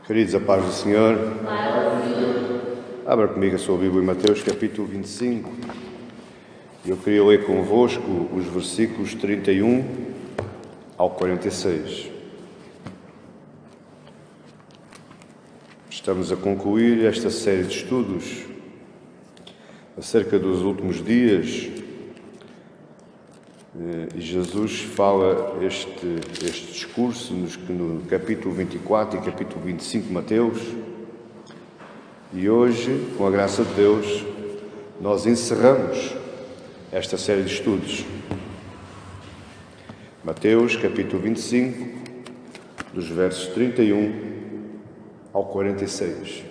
Queridos, a paz do Senhor. Abra comigo a sua Bíblia em Mateus capítulo 25. Eu queria ler convosco os versículos 31 ao 46. Estamos a concluir esta série de estudos acerca dos últimos dias. E Jesus fala este discurso no capítulo 24 e capítulo 25 de Mateus. E hoje, com a graça de Deus, nós encerramos esta série de estudos. Mateus capítulo 25, dos versos 31 ao 46.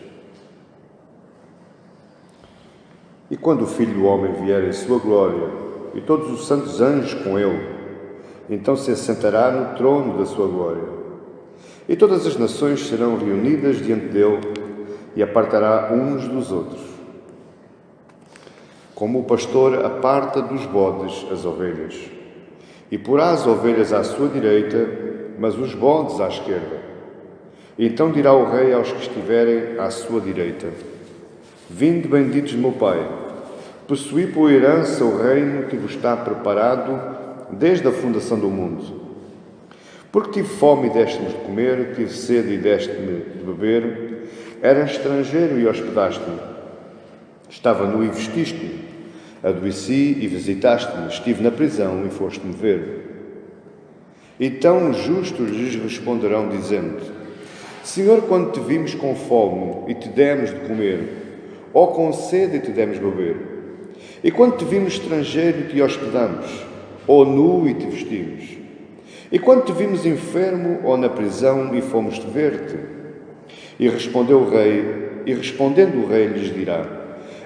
E quando o Filho do Homem vier em sua glória, e todos os santos anjos com ele, então se assentará no trono da sua glória. E todas as nações serão reunidas diante dele, e apartará uns dos outros. Como o pastor aparta dos bodes as ovelhas, e porá as ovelhas à sua direita, mas os bodes à esquerda. E então dirá o rei aos que estiverem à sua direita: Vinde, benditos de meu Pai, possuí por herança o reino que vos está preparado desde a fundação do mundo. Porque tive fome e deste-me de comer, tive sede e deste-me de beber, era estrangeiro e hospedaste-me, estava nu e vestiste-me, adoeci e visitaste-me, estive na prisão e foste-me ver. Então os justos lhes responderão, dizendo: Senhor, quando te vimos com fome e te demos de comer, ou com sede e te demos de beber? E quando te vimos estrangeiro e te hospedamos, ou nu e te vestimos? E quando te vimos enfermo ou na prisão e fomos-te ver-te? E respondendo o rei lhes dirá: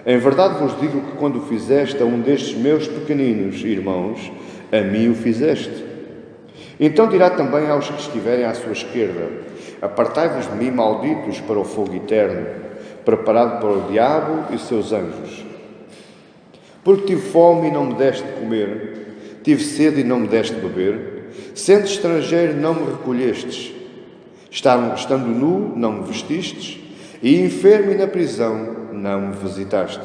Em verdade vos digo que quando o fizeste a um destes meus pequeninos irmãos, a mim o fizeste. Então dirá também aos que estiverem à sua esquerda: Apartai-vos de mim, malditos, para o fogo eterno, preparado para o diabo e seus anjos. Porque tive fome e não me deste de comer, tive sede e não me deste de beber, sendo estrangeiro não me recolhestes, estando nu não me vestistes, e enfermo e na prisão não me visitaste.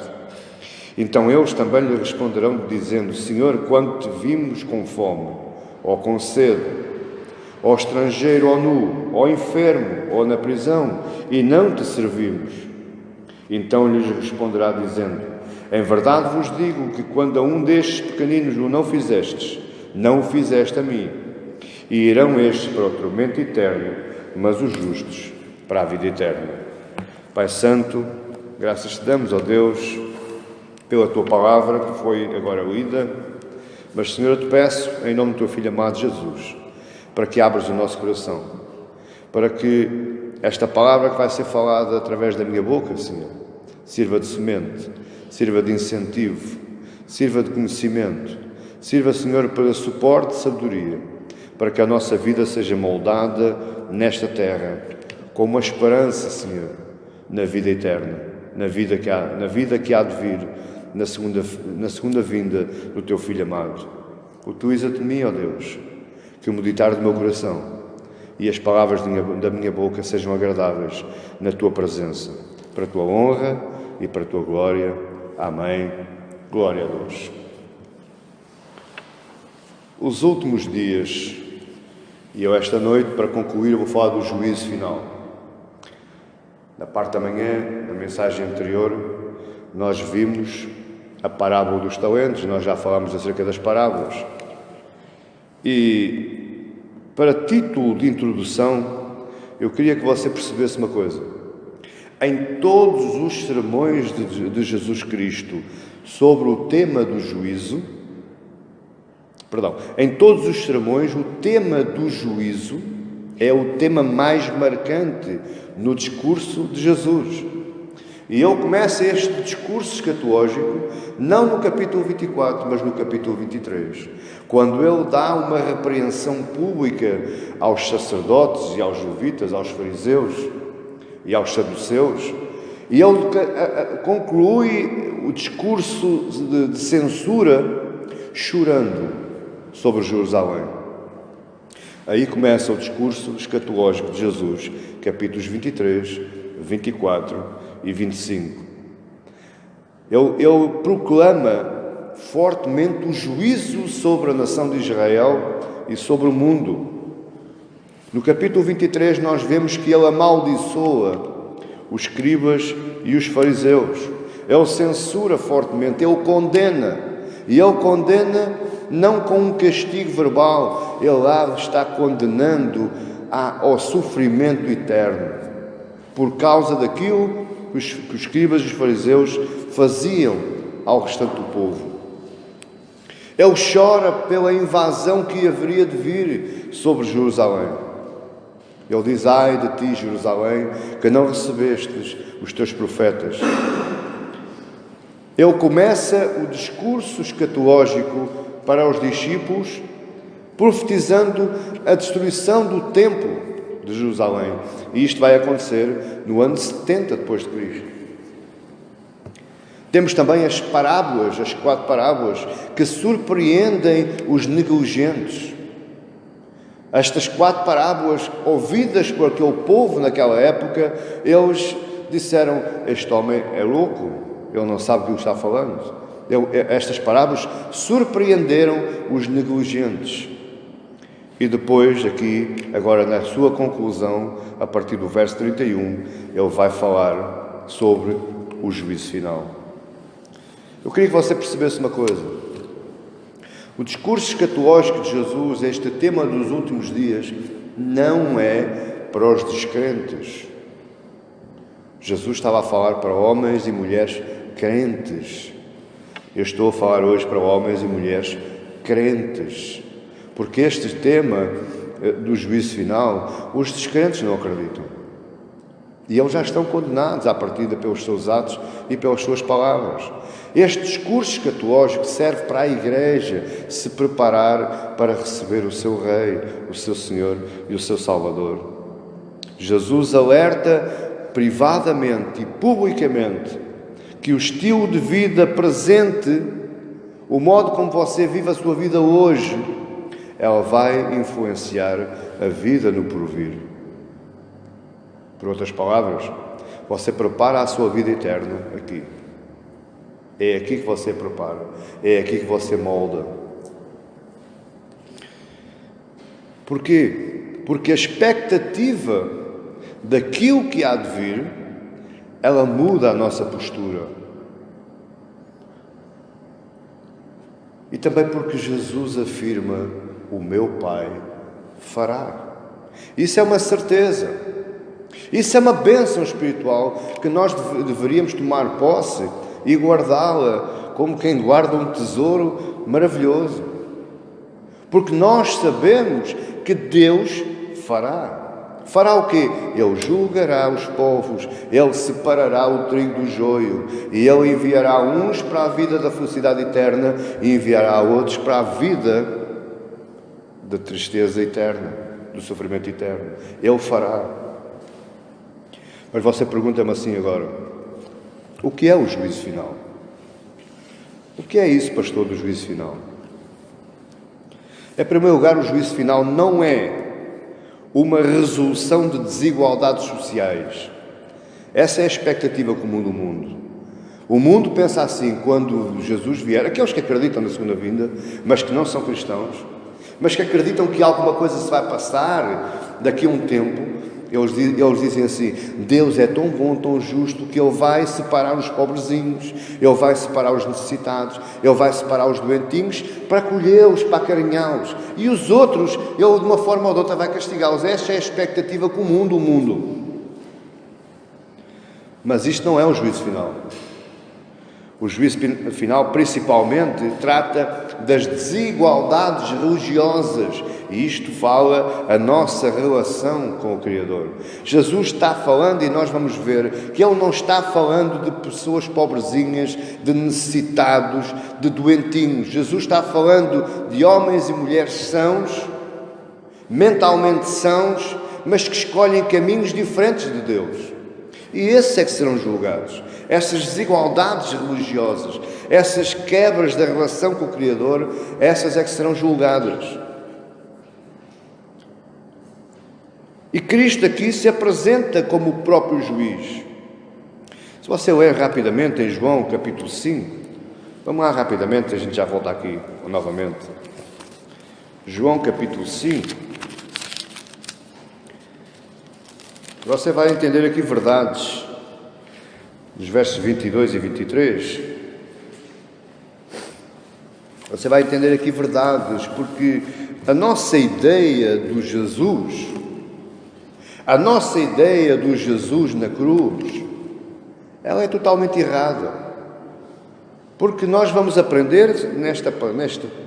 Então eles também lhe responderão dizendo: Senhor, quando te vimos com fome, ou com sede, ou estrangeiro ou nu, ou enfermo, ou na prisão, e não te servimos? Então lhes responderá dizendo: Em verdade vos digo que quando a um destes pequeninos o não fizestes, não o fizeste a mim. E irão estes para o tormento eterno, mas os justos para a vida eterna. Pai Santo, graças te damos, ó Deus, pela tua palavra que foi agora lida, mas, Senhor, eu te peço, em nome do teu Filho amado Jesus, para que abras o nosso coração, para que esta palavra que vai ser falada através da minha boca, Senhor, sirva de semente, sirva de incentivo, sirva de conhecimento, sirva, Senhor, para suporte e sabedoria, para que a nossa vida seja moldada nesta terra, com uma esperança, Senhor, na vida eterna, na vida que há de vir, na segunda vinda do teu Filho amado. Utiliza-te de mim, ó Deus, que o meditar do meu coração e as palavras da minha boca sejam agradáveis na tua presença, para a tua honra e para a tua glória. Amém. Glória a Deus. Os últimos dias, e eu esta noite, para concluir, eu vou falar do juízo final. Na parte da manhã, na mensagem anterior, nós vimos a parábola dos talentos, nós já falámos acerca das parábolas. E, para título de introdução, eu queria que você percebesse uma coisa. Em todos os sermões de Jesus Cristo sobre o tema do juízo, em todos os sermões, o tema do juízo é o tema mais marcante no discurso de Jesus. E ele começa este discurso escatológico não no capítulo 24, mas no capítulo 23, quando ele dá uma repreensão pública aos sacerdotes e aos levitas, aos fariseus e aos saduceus, e ele conclui o discurso de censura chorando sobre Jerusalém. Aí começa o discurso escatológico de Jesus, capítulos 23, 24 e 25. Ele proclama fortemente o juízo sobre a nação de Israel e sobre o mundo. No capítulo 23 nós vemos que ele amaldiçoa os escribas e os fariseus. Ele censura fortemente, ele condena. E ele condena não com um castigo verbal, ele lá está condenando ao sofrimento eterno, por causa daquilo que os escribas e os fariseus faziam ao restante do povo. Ele chora pela invasão que haveria de vir sobre Jerusalém. Ele diz: ai de ti, Jerusalém, que não recebestes os teus profetas. Ele começa o discurso escatológico para os discípulos, profetizando a destruição do templo de Jerusalém. E isto vai acontecer no ano 70 depois de Cristo. Temos também as parábolas, as 4 parábolas, que surpreendem os negligentes. Estas 4 parábolas, ouvidas por aquele povo naquela época, eles disseram: este homem é louco, ele não sabe o que está falando. Estas parábolas surpreenderam os negligentes. E depois, aqui, agora na sua conclusão, a partir do verso 31, ele vai falar sobre o juízo final. Eu queria que você percebesse uma coisa. O discurso escatológico de Jesus, este tema dos últimos dias, não é para os descrentes. Jesus estava a falar para homens e mulheres crentes. Eu estou a falar hoje para homens e mulheres crentes, porque este tema do juízo final, os descrentes não acreditam. E eles já estão condenados à partida pelos seus atos e pelas suas palavras. Este discurso escatológico serve para a Igreja se preparar para receber o seu Rei, o seu Senhor e o seu Salvador. Jesus alerta privadamente e publicamente que o estilo de vida presente, o modo como você vive a sua vida hoje, ela vai influenciar a vida no porvir. Por outras palavras, você prepara a sua vida eterna aqui. É aqui que você prepara, é aqui que você molda. Porquê? Porque a expectativa daquilo que há de vir, ela muda a nossa postura. E também porque Jesus afirma: o meu Pai fará. Isso é uma certeza. Isso é uma bênção espiritual que nós deveríamos tomar posse e guardá-la como quem guarda um tesouro maravilhoso. Porque nós sabemos que Deus fará. Fará o quê? Ele julgará os povos, Ele separará o trigo do joio, e Ele enviará uns para a vida da felicidade eterna e enviará outros para a vida da tristeza eterna, do sofrimento eterno. Ele fará. Mas você pergunta-me assim agora: o que é o juízo final? O que é isso, pastor, do juízo final? Em primeiro lugar, o juízo final não é uma resolução de desigualdades sociais. Essa é a expectativa comum do mundo. O mundo pensa assim: quando Jesus vier, aqueles que acreditam na segunda vinda, mas que não são cristãos, mas que acreditam que alguma coisa se vai passar daqui a um tempo, eles dizem assim: Deus é tão bom, tão justo, que Ele vai separar os pobrezinhos, Ele vai separar os necessitados, Ele vai separar os doentinhos para acolhê-los, para acarinhá-los. E os outros, Ele de uma forma ou de outra vai castigá-los. Esta é a expectativa comum do mundo. Mas isto não é um juízo final. O juízo final, principalmente, trata das desigualdades religiosas. E isto fala a nossa relação com o Criador. Jesus está falando, e nós vamos ver, que Ele não está falando de pessoas pobrezinhas, de necessitados, de doentinhos. Jesus está falando de homens e mulheres sãos, mentalmente sãos, mas que escolhem caminhos diferentes de Deus. E esses é que serão julgados. Essas desigualdades religiosas, essas quebras da relação com o Criador, essas é que serão julgadas. E Cristo aqui se apresenta como o próprio juiz. Se você ler rapidamente em João capítulo 5, vamos lá rapidamente, a gente já volta aqui novamente. João capítulo 5. Você vai entender aqui verdades, nos versos 22 e 23. Você vai entender aqui verdades, porque a nossa ideia do Jesus, na cruz, ela é totalmente errada. Porque nós vamos aprender nesta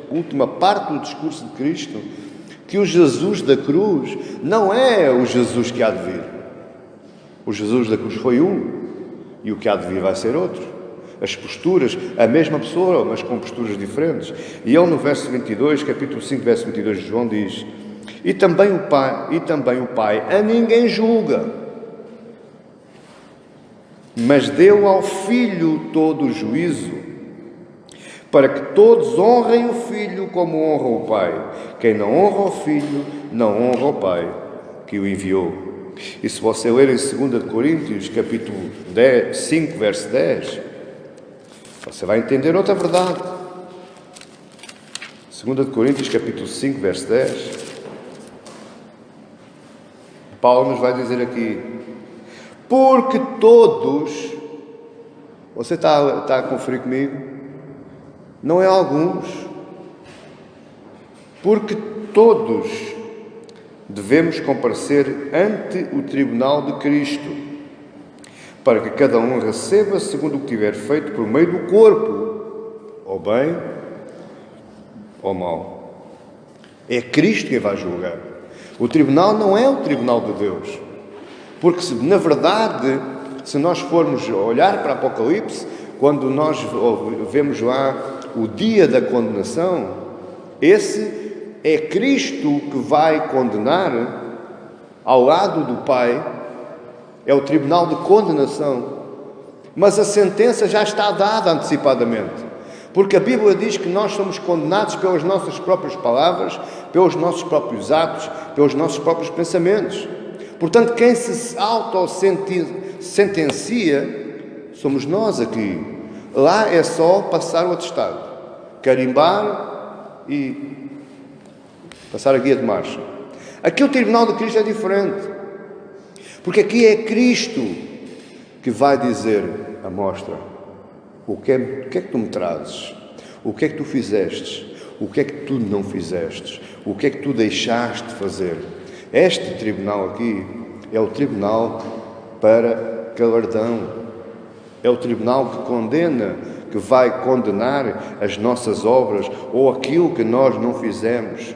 última parte do discurso de Cristo que o Jesus da cruz não é o Jesus que há de vir. O Jesus da cruz foi um e o que há de vir vai ser outro. As posturas, a mesma pessoa, mas com posturas diferentes. E ele no verso 22, capítulo 5, verso 22 de João diz: E também o Pai a ninguém julga, mas deu ao Filho todo o juízo, para que todos honrem o Filho como honram o Pai. Quem não honra o Filho, não honra o Pai que o enviou. E se você ler em 2 Coríntios, capítulo 5, verso 10, você vai entender outra verdade. 2 Coríntios, capítulo 5, verso 10. Paulo nos vai dizer aqui: porque todos, você está a conferir comigo? Não é alguns, porque todos devemos comparecer ante o tribunal de Cristo, para que cada um receba segundo o que tiver feito por meio do corpo, ou bem ou mal. É Cristo quem vai julgar. O tribunal não é o tribunal de Deus, porque na verdade, se nós formos olhar para Apocalipse, quando nós vemos lá o dia da condenação, esse é Cristo que vai condenar ao lado do Pai, é o tribunal de condenação, mas a sentença já está dada antecipadamente, porque a Bíblia diz que nós somos condenados pelas nossas próprias palavras, pelos nossos próprios atos, pelos nossos próprios pensamentos. Portanto, quem se auto-sentencia somos nós aqui. Lá é só passar o atestado, carimbar e passar a guia de marcha. Aqui o tribunal de Cristo é diferente, porque aqui é Cristo que vai dizer a mostra: o que é que tu me trazes? O que é que tu fizeste? O que é que tu não fizeste? O que é que tu deixaste de fazer? Este tribunal aqui é o tribunal para galardão. É o tribunal que condena, que vai condenar as nossas obras ou aquilo que nós não fizemos.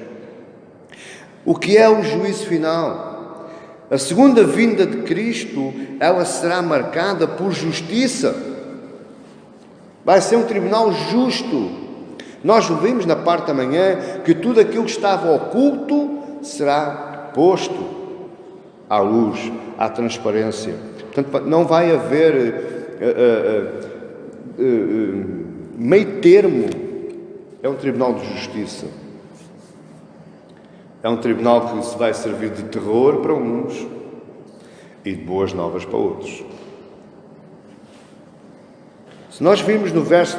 O que é o juízo final? A segunda vinda de Cristo, ela será marcada por justiça. Vai ser um tribunal justo. Nós vimos na parte da manhã que tudo aquilo que estava oculto será posto à luz, à transparência. Portanto, não vai haver meio termo. É um tribunal de justiça. É um tribunal que se vai servir de terror para uns e de boas novas para outros. Se nós vimos no verso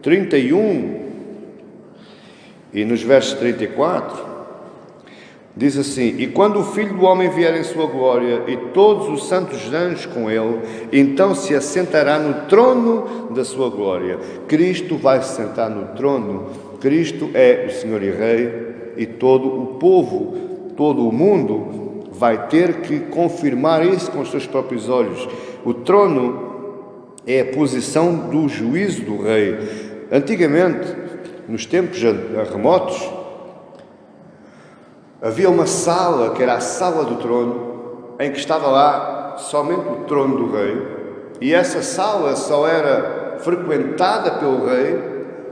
31 e nos versos 34, diz assim: E quando o Filho do Homem vier em sua glória e todos os santos anjos com ele, então se assentará no trono da sua glória. Cristo vai se sentar no trono. Cristo é o Senhor e Rei, e todo o povo, todo o mundo vai ter que confirmar isso com os seus próprios olhos. O trono é a posição do juízo do rei. Antigamente, nos tempos remotos, havia uma sala, que era a sala do trono, em que estava lá somente o trono do rei, e essa sala só era frequentada pelo rei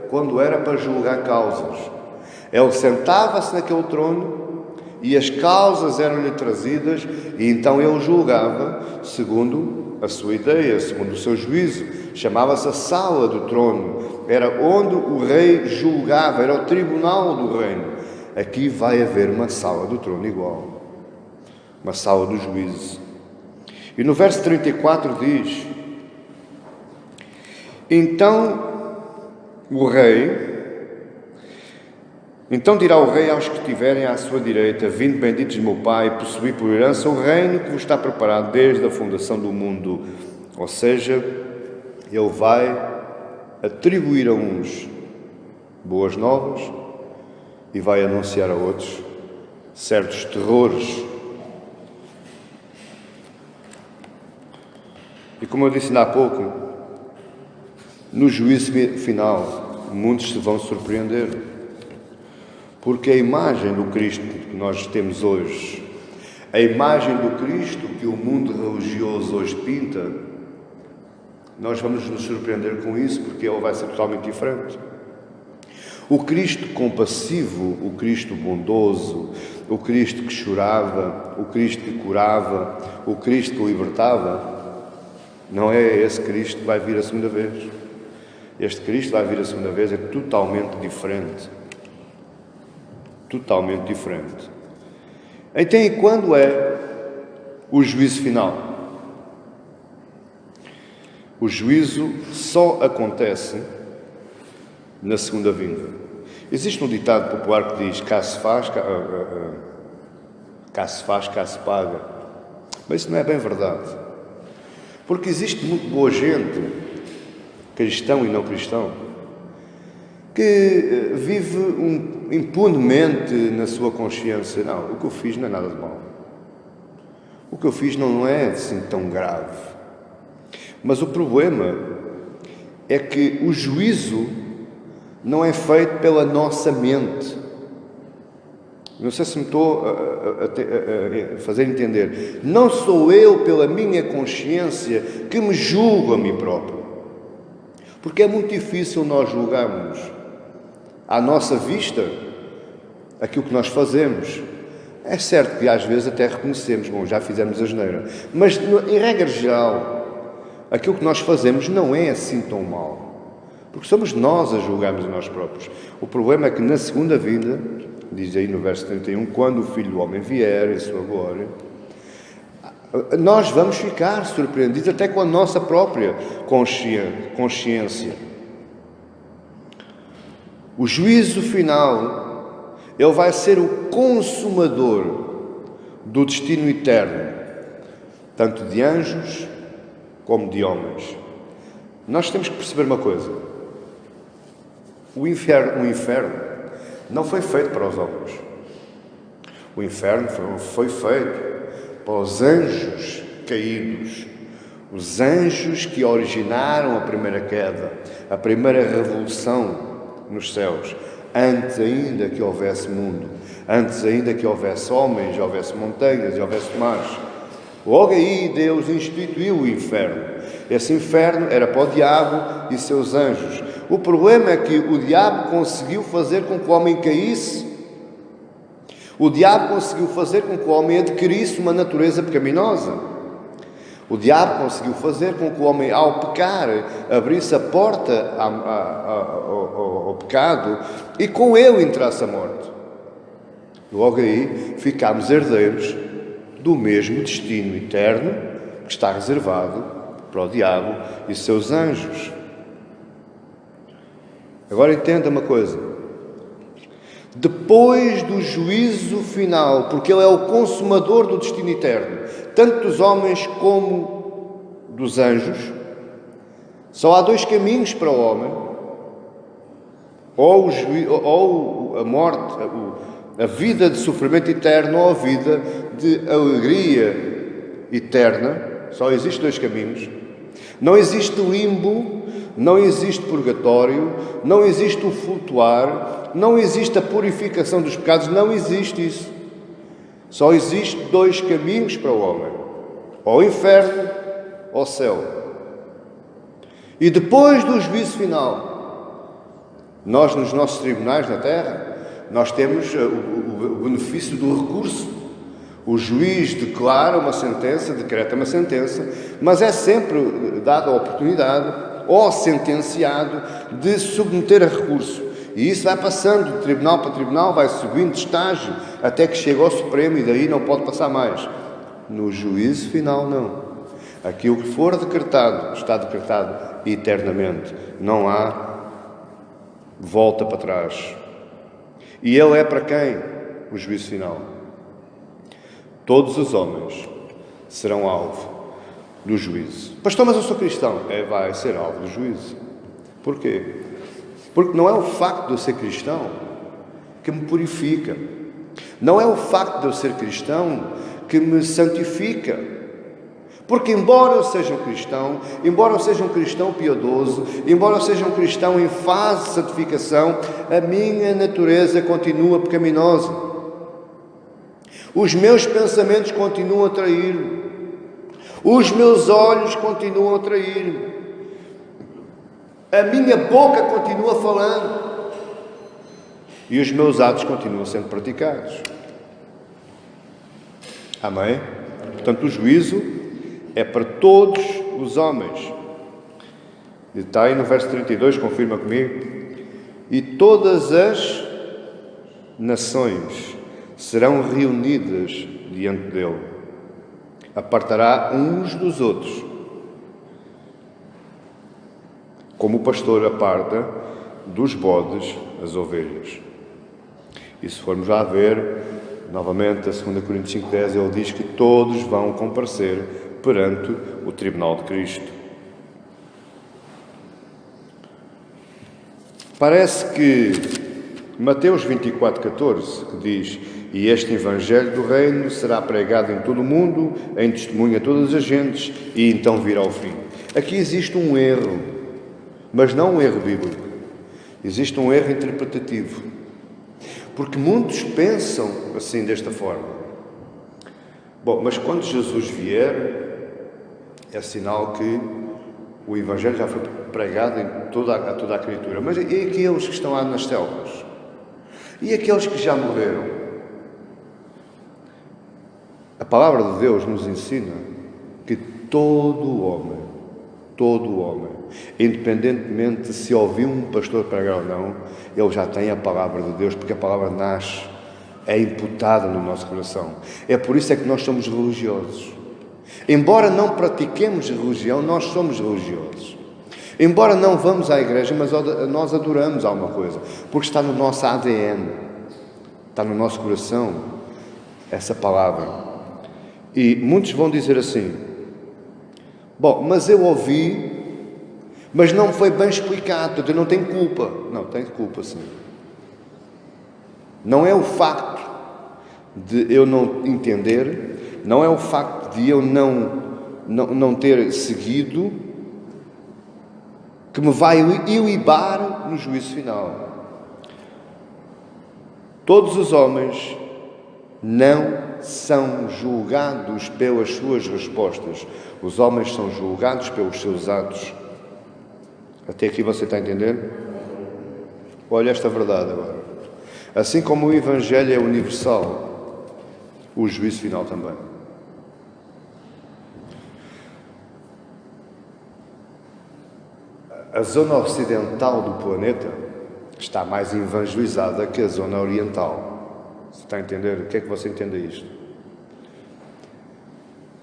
quando era para julgar causas. Ele sentava-se naquele trono e as causas eram-lhe trazidas, e então ele julgava segundo a sua ideia, segundo o seu juízo. Chamava-se a sala do trono. Era onde o rei julgava, era o tribunal do reino. Aqui vai haver uma sala do trono igual. uma sala do juízo. E no verso 34 diz: Então dirá o rei aos que estiverem à sua direita: Vinde, benditos de meu Pai, possuí por herança o reino que vos está preparado desde a fundação do mundo. Ou seja, ele vai atribuir a uns boas novas e vai anunciar a outros certos terrores. E como eu disse ainda há pouco, no juízo final, muitos se vão surpreender, porque a imagem do Cristo que nós temos hoje, a imagem do Cristo que o mundo religioso hoje pinta, nós vamos nos surpreender com isso, porque ele vai ser totalmente diferente. O Cristo compassivo, o Cristo bondoso, o Cristo que chorava, o Cristo que curava, o Cristo que libertava, não é esse Cristo que vai vir a segunda vez. Este Cristo vai vir a segunda vez é totalmente diferente. Totalmente diferente. Então, e quando é o juízo final? O juízo só acontece na segunda vinda. Existe um ditado popular que diz: cá se faz, cá se paga. Mas isso não é bem verdade. Porque existe muito boa gente, cristão e não cristão, que vive impunemente na sua consciência. Não, o que eu fiz não é nada de mal. O que eu fiz não é assim tão grave. Mas o problema é que o juízo não é feito pela nossa mente. Não sei se me estou a fazer entender. Não sou eu, pela minha consciência, que me julgo a mim próprio. Porque é muito difícil nós julgarmos à nossa vista aquilo que nós fazemos. É certo que às vezes até reconhecemos, bom, já fizemos asneira. Mas, em regra geral, aquilo que nós fazemos não é assim tão mal. Porque somos nós a julgarmos a nós próprios. O problema é que na segunda vinda, diz aí no verso 31, quando o Filho do Homem vier em sua glória, nós vamos ficar surpreendidos até com a nossa própria consciência. O juízo final, ele vai ser o consumador do destino eterno, tanto de anjos como de homens. Nós temos que perceber uma coisa: o inferno não foi feito para os homens. O inferno foi feito para os anjos caídos, os anjos que originaram a primeira queda, a primeira revolução nos céus, antes ainda que houvesse mundo, antes ainda que houvesse homens, houvesse montanhas e houvesse mares. Logo aí Deus instituiu o inferno. Esse inferno era para o diabo e seus anjos. O problema é que o diabo conseguiu fazer com que o homem caísse. O diabo conseguiu fazer com que o homem adquirisse uma natureza pecaminosa. O diabo conseguiu fazer com que o homem, ao pecar, abrisse a porta ao pecado e com ele entrasse a morte. Logo aí ficámos herdeiros do mesmo destino eterno que está reservado para o diabo e seus anjos. Agora entenda uma coisa: depois do juízo final, porque ele é o consumador do destino eterno, tanto dos homens como dos anjos, só há dois caminhos para o homem: ou a morte, a vida de sofrimento eterno, ou a vida de alegria eterna. Só existem dois caminhos. Não existe limbo, não existe purgatório, não existe o flutuar, não existe a purificação dos pecados, não existe isso. Só existem dois caminhos para o homem: ou o inferno ou o céu. E depois do juízo final, nós nos nossos tribunais na terra, nós temos o benefício do recurso. O juiz declara uma sentença, decreta uma sentença, mas é sempre dada a oportunidade ao sentenciado de submeter a recurso. E isso vai passando de tribunal para tribunal, vai subindo de estágio, até que chega ao Supremo e daí não pode passar mais. No juízo final, não. Aquilo que for decretado, está decretado eternamente. Não há volta para trás. E ele é para quem? O juízo final. Todos os homens serão alvo do juízo. Pastor, mas eu sou cristão. Vai ser alvo do juízo. Porquê? Porque não é o facto de eu ser cristão que me purifica. Não é o facto de eu ser cristão que me santifica. Porque embora eu seja um cristão, embora eu seja um cristão piedoso, embora eu seja um cristão em fase de santificação, a minha natureza continua pecaminosa. Os meus pensamentos continuam a trair-me. Os meus olhos continuam a trair-me. A minha boca continua falando. E os meus atos continuam sendo praticados. Amém? Portanto, o juízo é para todos os homens. E está aí no verso 32, confirma comigo. E todas as nações serão reunidas diante dele. Apartará uns dos outros, como o pastor aparta dos bodes as ovelhas. E se formos lá ver, novamente, a 2 Coríntios 5,10, ele diz que todos vão comparecer perante o tribunal de Cristo. Parece que Mateus 24,14, que diz: e este Evangelho do Reino será pregado em todo o mundo, em testemunho a todas as gentes, e então virá o fim. Aqui existe um erro, mas não um erro bíblico. Existe um erro interpretativo. Porque muitos pensam assim, desta forma. Bom, mas quando Jesus vier, é sinal que o Evangelho já foi pregado em toda a criatura. Mas e aqueles que estão lá nas selvas? E aqueles que já morreram? A palavra de Deus nos ensina que todo homem, independentemente de se ouvir um pastor pregar ou não, ele já tem a palavra de Deus, porque a palavra nasce, é imputada no nosso coração. É por isso é que nós somos religiosos. Embora não pratiquemos religião, nós somos religiosos. Embora não vamos à igreja, mas nós adoramos alguma coisa, porque está no nosso ADN, está no nosso coração, essa palavra. E muitos vão dizer assim: bom, mas eu ouvi, mas não foi bem explicado, portanto eu não tenho culpa. Não, tenho culpa sim. Não é o facto de eu não entender, não é o facto de eu não ter seguido que me vai ilibar no juízo final. Todos os homens não são julgados pelas suas respostas. Os homens são julgados pelos seus atos. Até aqui você está entendendo? Olha esta verdade agora. Assim como o Evangelho é universal, o juízo final também. A zona ocidental do planeta está mais evangelizada que a zona oriental. Você está a entender? O que é que você entende isto?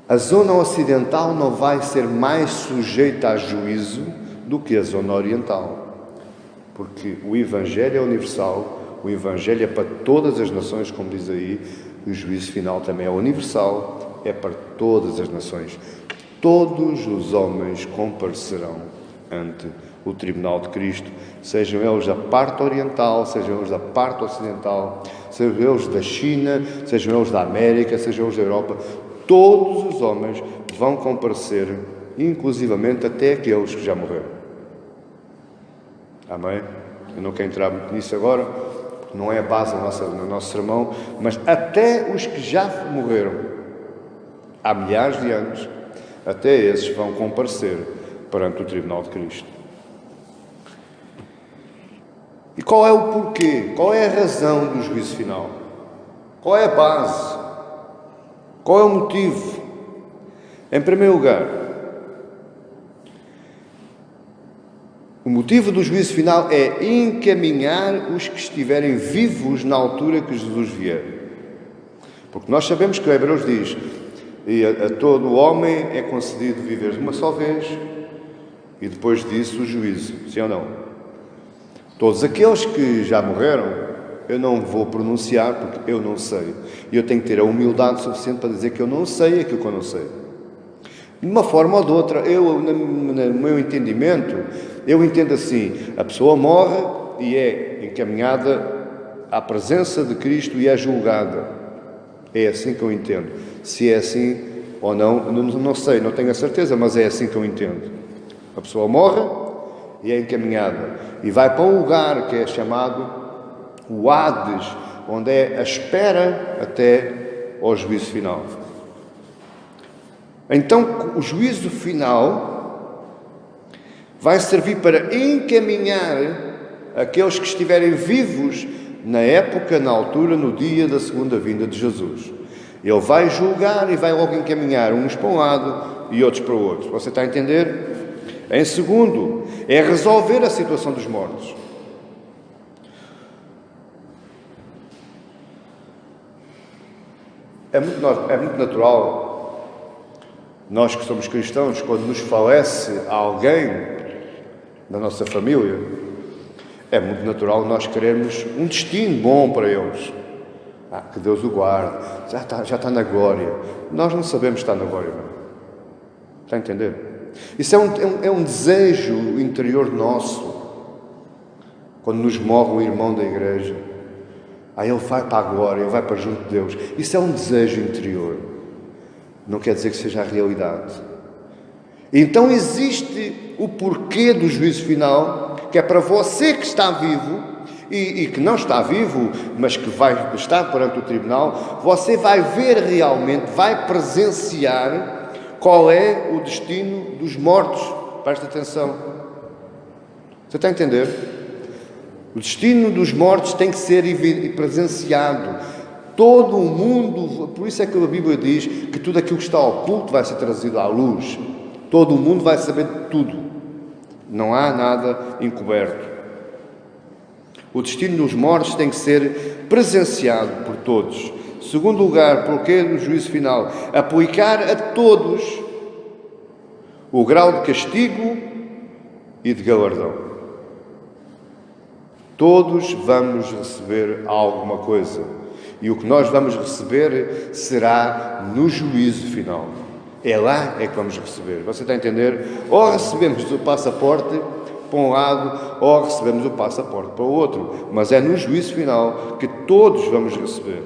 A zona ocidental não vai ser mais sujeita a juízo do que a zona oriental. Porque o Evangelho é universal, o Evangelho é para todas as nações, como diz aí, e o juízo final também é universal, é para todas as nações. Todos os homens comparecerão ante o tribunal de Cristo, sejam eles da parte oriental, sejam eles da parte ocidental, sejam eles da China, sejam eles da América, sejam eles da Europa. Todos os homens vão comparecer, inclusivamente até aqueles que já morreram. Amém? Eu não quero entrar muito nisso agora, porque não é a base do nosso sermão, mas até os que já morreram há milhares de anos, até esses vão comparecer perante o tribunal de Cristo. E qual é o porquê? Qual é a razão do juízo final? Qual é a base? Qual é o motivo? Em primeiro lugar, o motivo do juízo final é encaminhar os que estiverem vivos na altura que Jesus vier. Porque nós sabemos que o Hebreus diz: e a todo homem é concedido viver uma só vez e depois disso o juízo, sim ou não? Todos aqueles que já morreram, eu não vou pronunciar porque eu não sei. E eu tenho que ter a humildade suficiente para dizer que eu não sei aquilo que eu não sei. De uma forma ou de outra, no meu entendimento, eu entendo assim: a pessoa morre e é encaminhada à presença de Cristo e é julgada. É assim que eu entendo. Se é assim ou não, não sei, não tenho a certeza, mas é assim que eu entendo. A pessoa morre e é encaminhada e vai para um lugar que é chamado o Hades, onde é a espera até ao juízo final. Então, o juízo final vai servir para encaminhar aqueles que estiverem vivos na época, na altura, no dia da segunda vinda de Jesus. Ele vai julgar e vai logo encaminhar uns para um lado e outros para o outro. Você está a entender? Em segundo, é resolver a situação dos mortos. É muito natural, nós que somos cristãos, quando nos falece alguém da nossa família, é muito natural nós querermos um destino bom para eles. Que Deus o guarde, já está na glória. Nós não sabemos estar na glória, não. Está a entender? Isso é um desejo interior nosso. Quando nos morre um irmão da igreja, ele vai para a glória, ele vai para junto de Deus. Isso é um desejo interior. Não quer dizer que seja a realidade. Então existe o porquê do juízo final, que é para você que está vivo e que não está vivo, mas que vai estar perante o tribunal, você vai ver realmente, vai presenciar qual é o destino dos mortos. Presta atenção. Você está a entender? O destino dos mortos tem que ser presenciado. Todo o mundo, por isso é que a Bíblia diz que tudo aquilo que está oculto vai ser trazido à luz. Todo o mundo vai saber de tudo. Não há nada encoberto. O destino dos mortos tem que ser presenciado por todos. Segundo lugar, porquê do juízo final? Aplicar a todos o grau de castigo e de galardão. Todos vamos receber alguma coisa. E o que nós vamos receber será no juízo final. É lá que vamos receber. Você está a entender? Ou recebemos o passaporte para um lado, ou recebemos o passaporte para o outro. Mas é no juízo final que todos vamos receber.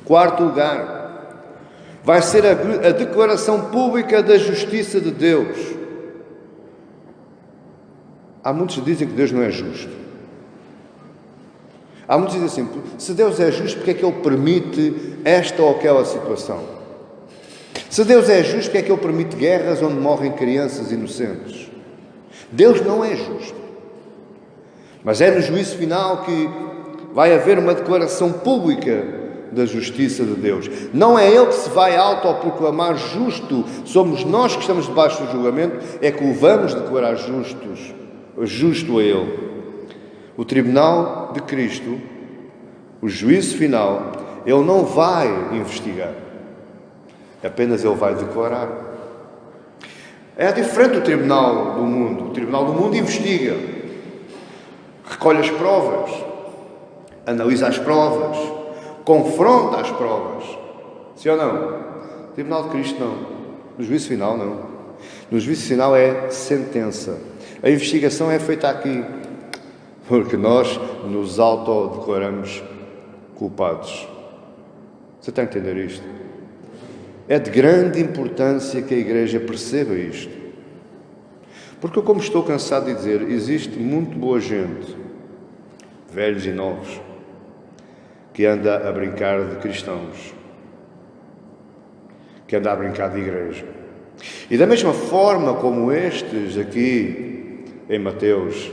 Quarto lugar, vai ser a declaração pública da justiça de Deus. Há muitos que dizem que Deus não é justo. Há muitos que dizem assim: se Deus é justo, porque é que Ele permite esta ou aquela situação? Se Deus é justo, porque é que Ele permite guerras onde morrem crianças inocentes? Deus não é justo. Mas é no juízo final que vai haver uma declaração pública da justiça de Deus. Não é Ele que se vai autoproclamar justo, somos nós que estamos debaixo do julgamento, é que o vamos declarar justo a Ele. O tribunal de Cristo, o juízo final, Ele não vai investigar, apenas Ele vai declarar. É diferente do tribunal do mundo. O tribunal do mundo investiga, recolhe as provas, analisa as provas, confronta as provas. Sim ou não? O tribunal de Cristo não. No juízo final não. No juízo final é sentença. A investigação é feita aqui, porque nós nos autodeclaramos culpados. Você está a entender isto? É de grande importância que a Igreja perceba isto. Porque eu, como estou cansado de dizer, existe muito boa gente, velhos e novos, que anda a brincar de cristãos, que anda a brincar de igreja. E da mesma forma como estes aqui em Mateus,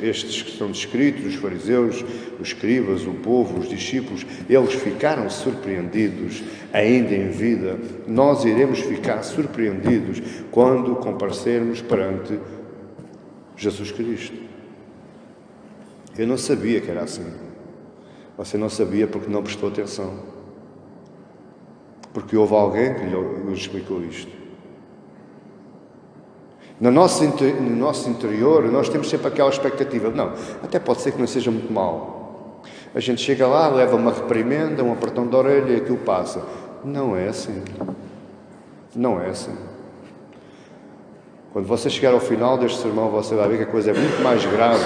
estes que são descritos, os fariseus, os escribas, o povo, os discípulos, eles ficaram surpreendidos ainda em vida. Nós iremos ficar surpreendidos quando comparecermos perante Jesus Cristo. Eu não sabia que era assim. Você não sabia porque não prestou atenção. porque houve alguém que lhe explicou isto. No nosso interior, nós temos sempre aquela expectativa. Não, até pode ser que não seja muito mal. A gente chega lá, leva uma reprimenda, um apertão de orelha e aquilo passa. Não é assim. Não é assim. Quando você chegar ao final deste sermão, você vai ver que a coisa é muito mais grave.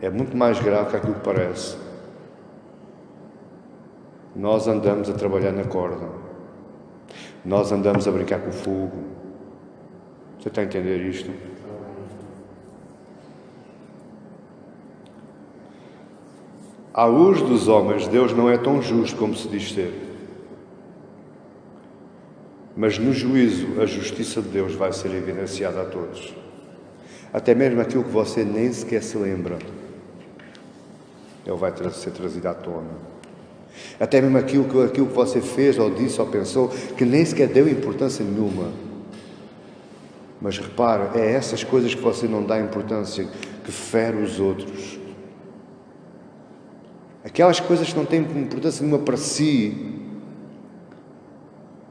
É muito mais grave que aquilo que parece. Nós andamos a trabalhar na corda. Nós andamos a brincar com o fogo. Você está a entender isto? À luz dos homens, Deus não é tão justo como se diz ser. Mas no juízo, a justiça de Deus vai ser evidenciada a todos. Até mesmo aquilo que você nem sequer se lembra, ele vai ser trazido à tona. Até mesmo aquilo que você fez, ou disse, ou pensou, que nem sequer deu importância nenhuma. Mas repara, é essas coisas que você não dá importância que fere os outros. Aquelas coisas que não têm importância nenhuma para si,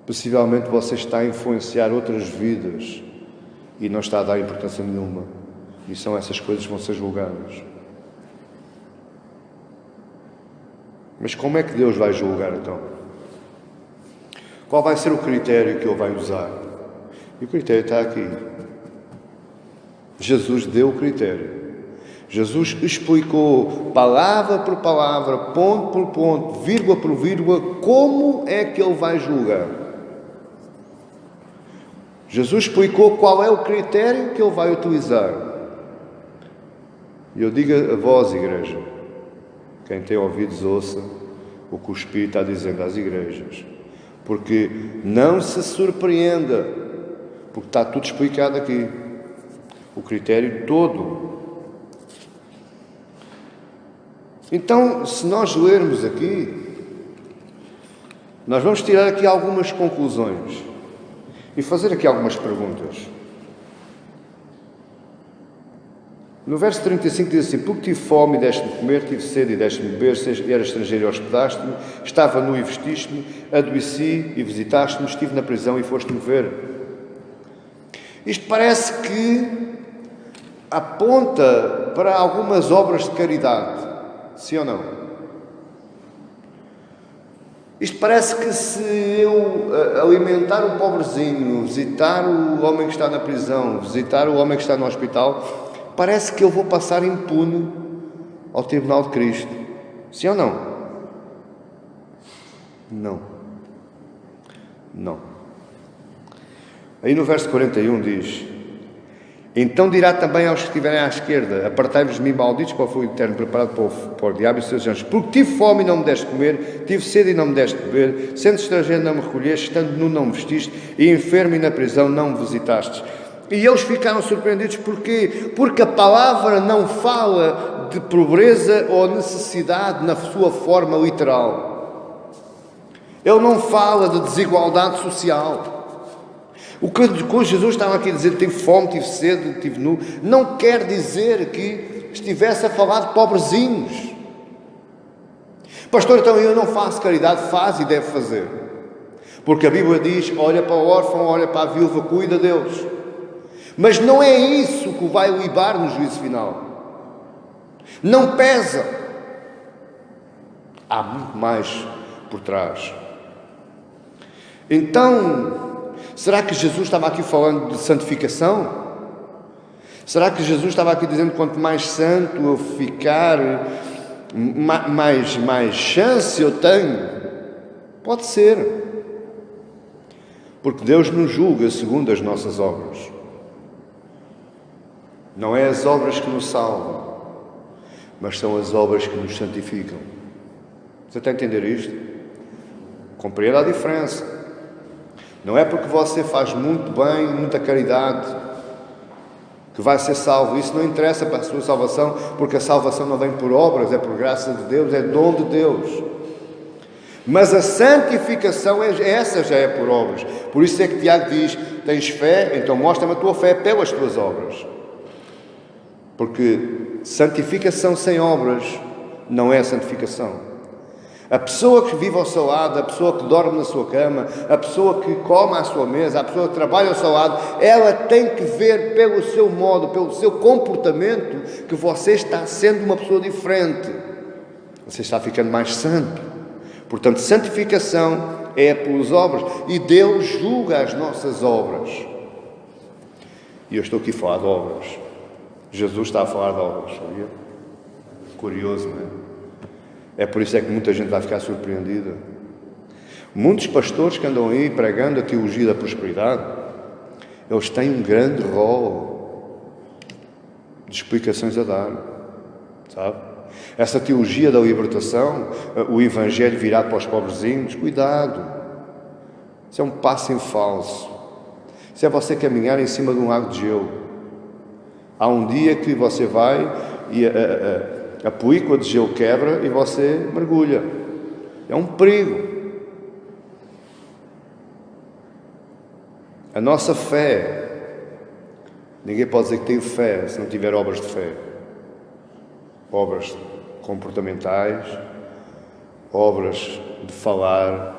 possivelmente você está a influenciar outras vidas e não está a dar importância nenhuma. E são essas coisas que vão ser julgadas. Mas como é que Deus vai julgar então? Qual vai ser o critério que Ele vai usar? E o critério está aqui. Jesus deu o critério. Jesus explicou, palavra por palavra, ponto por ponto, vírgula por vírgula, como é que Ele vai julgar. Jesus explicou qual é o critério que Ele vai utilizar. E eu digo a vós, igreja, quem tem ouvidos ouça o que o Espírito está dizendo às igrejas. Porque não se surpreenda, porque está tudo explicado aqui. O critério todo. Então, se nós lermos aqui, nós vamos tirar aqui algumas conclusões e fazer aqui algumas perguntas. No verso 35 diz assim: porque tive fome e deste-me comer, tive sede e deste-me beber, era estrangeiro e hospedaste-me, estava nu e vestiste-me, adoeci e visitaste-me, estive na prisão e foste-me ver. Isto parece que aponta para algumas obras de caridade, sim ou não? Isto parece que se eu alimentar o pobrezinho, visitar o homem que está na prisão, visitar o homem que está no hospital, parece que eu vou passar impune ao tribunal de Cristo. Sim ou não? Não. Não. Aí no verso 41 diz: então dirá também aos que estiverem à esquerda: apartai-vos de mim, malditos, para o fogo eterno preparado para o diabo e os seus anjos. Porque tive fome e não me deste comer, tive sede e não me deste beber, sendo estrangeiro não me recolheste, estando nu não me vestiste, e enfermo e na prisão não me visitastes. E eles ficaram surpreendidos. Porquê? Porque a palavra não fala de pobreza ou necessidade na sua forma literal. Ele não fala de desigualdade social. O que Jesus estava aqui a dizer, tive fome, tive sede, tive nu, não quer dizer que estivesse a falar de pobrezinhos. Pastor, então eu não faço caridade. Faz e deve fazer. Porque a Bíblia diz: olha para o órfão, olha para a viúva, cuida deles. Mas não é isso que o vai libar no juízo final. Não pesa. Há muito mais por trás. Então, será que Jesus estava aqui falando de santificação? Será que Jesus estava aqui dizendo: quanto mais santo eu ficar, mais chance eu tenho? Pode ser. Porque Deus nos julga segundo as nossas obras. Não é as obras que nos salvam, mas são as obras que nos santificam. Você está a entender isto? Compreenda a diferença. Não é porque você faz muito bem, muita caridade, que vai ser salvo. Isso não interessa para a sua salvação, porque a salvação não vem por obras, é por graça de Deus, é dom de Deus. Mas a santificação, essa já é por obras. Por isso é que Tiago diz: tens fé, então mostra-me a tua fé pelas tuas obras. Porque santificação sem obras não é santificação. A pessoa que vive ao seu lado, a pessoa que dorme na sua cama, a pessoa que come à sua mesa, a pessoa que trabalha ao seu lado, ela tem que ver pelo seu modo, pelo seu comportamento, que você está sendo uma pessoa diferente. Você está ficando mais santo. Portanto, santificação é pelas obras. E Deus julga as nossas obras. E eu estou aqui a falar de obras. Jesus está a falar de obras, sabia? Curioso, não é? É por isso que muita gente vai ficar surpreendida. Muitos pastores que andam aí pregando a teologia da prosperidade, eles têm um grande rol de explicações a dar, sabe? Essa teologia da libertação, o evangelho virado para os pobrezinhos, cuidado. Isso é um passo em falso. Isso é você caminhar em cima de um lago de gelo. Há um dia que você vai e a película de gelo quebra e você mergulha. É um perigo. A nossa fé, ninguém pode dizer que tem fé se não tiver obras de fé. Obras comportamentais, obras de falar,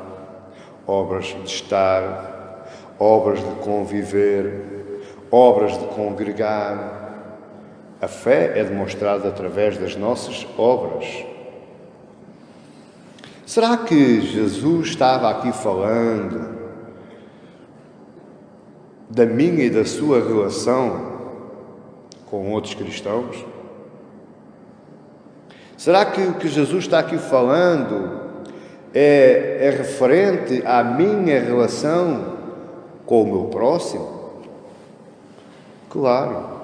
obras de estar, obras de conviver, obras de congregar. A fé é demonstrada através das nossas obras. Será que Jesus estava aqui falando da minha e da sua relação com outros cristãos? Será que o que Jesus está aqui falando é referente à minha relação com o meu próximo? Claro.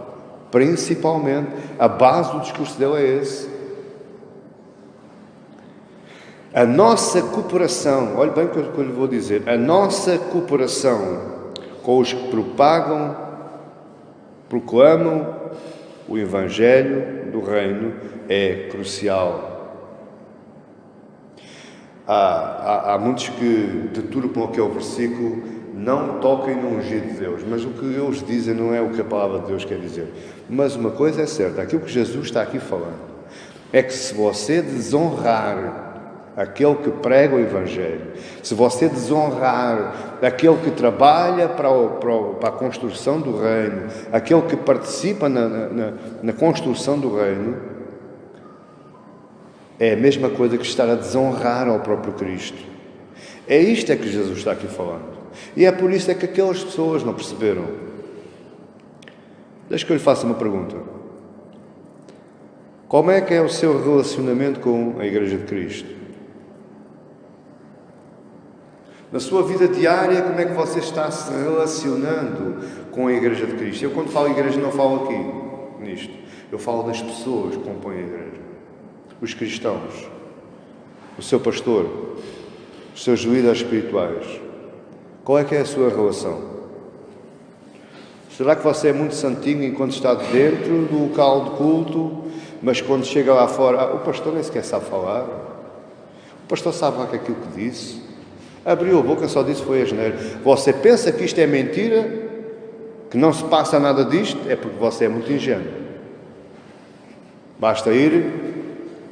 Principalmente, a base do discurso dele é esse. A nossa cooperação, olhe bem o que eu lhe vou dizer, a nossa cooperação com os que proclamam o Evangelho do Reino é crucial. Há muitos que deturpam aquele versículo, não toquem no ungido de Deus, mas o que eles dizem não é o que a palavra de Deus quer dizer. Mas uma coisa é certa, aquilo que Jesus está aqui falando, é que se você desonrar aquele que prega o Evangelho, se você desonrar aquele que trabalha para a construção do reino, aquele que participa na construção do reino, é a mesma coisa que estar a desonrar ao próprio Cristo. É isto que Jesus está aqui falando. E é por isso que aquelas pessoas não perceberam. Deixa que eu lhe faça uma pergunta. Como é que é o seu relacionamento com a Igreja de Cristo? Na sua vida diária, como é que você está se relacionando com a Igreja de Cristo? Eu, quando falo igreja, não falo aqui, nisto. Eu falo das pessoas que compõem a igreja. Os cristãos. O seu pastor. Os seus líderes espirituais. Qual é que é a sua relação? Será que você é muito santinho enquanto está dentro do local de culto, mas quando chega lá fora, o pastor nem sequer sabe falar? O pastor sabe lá que aquilo que disse? Abriu a boca, só disse foi asneira. Você pensa que isto é mentira? Que não se passa nada disto? É porque você é muito ingênuo. Basta ir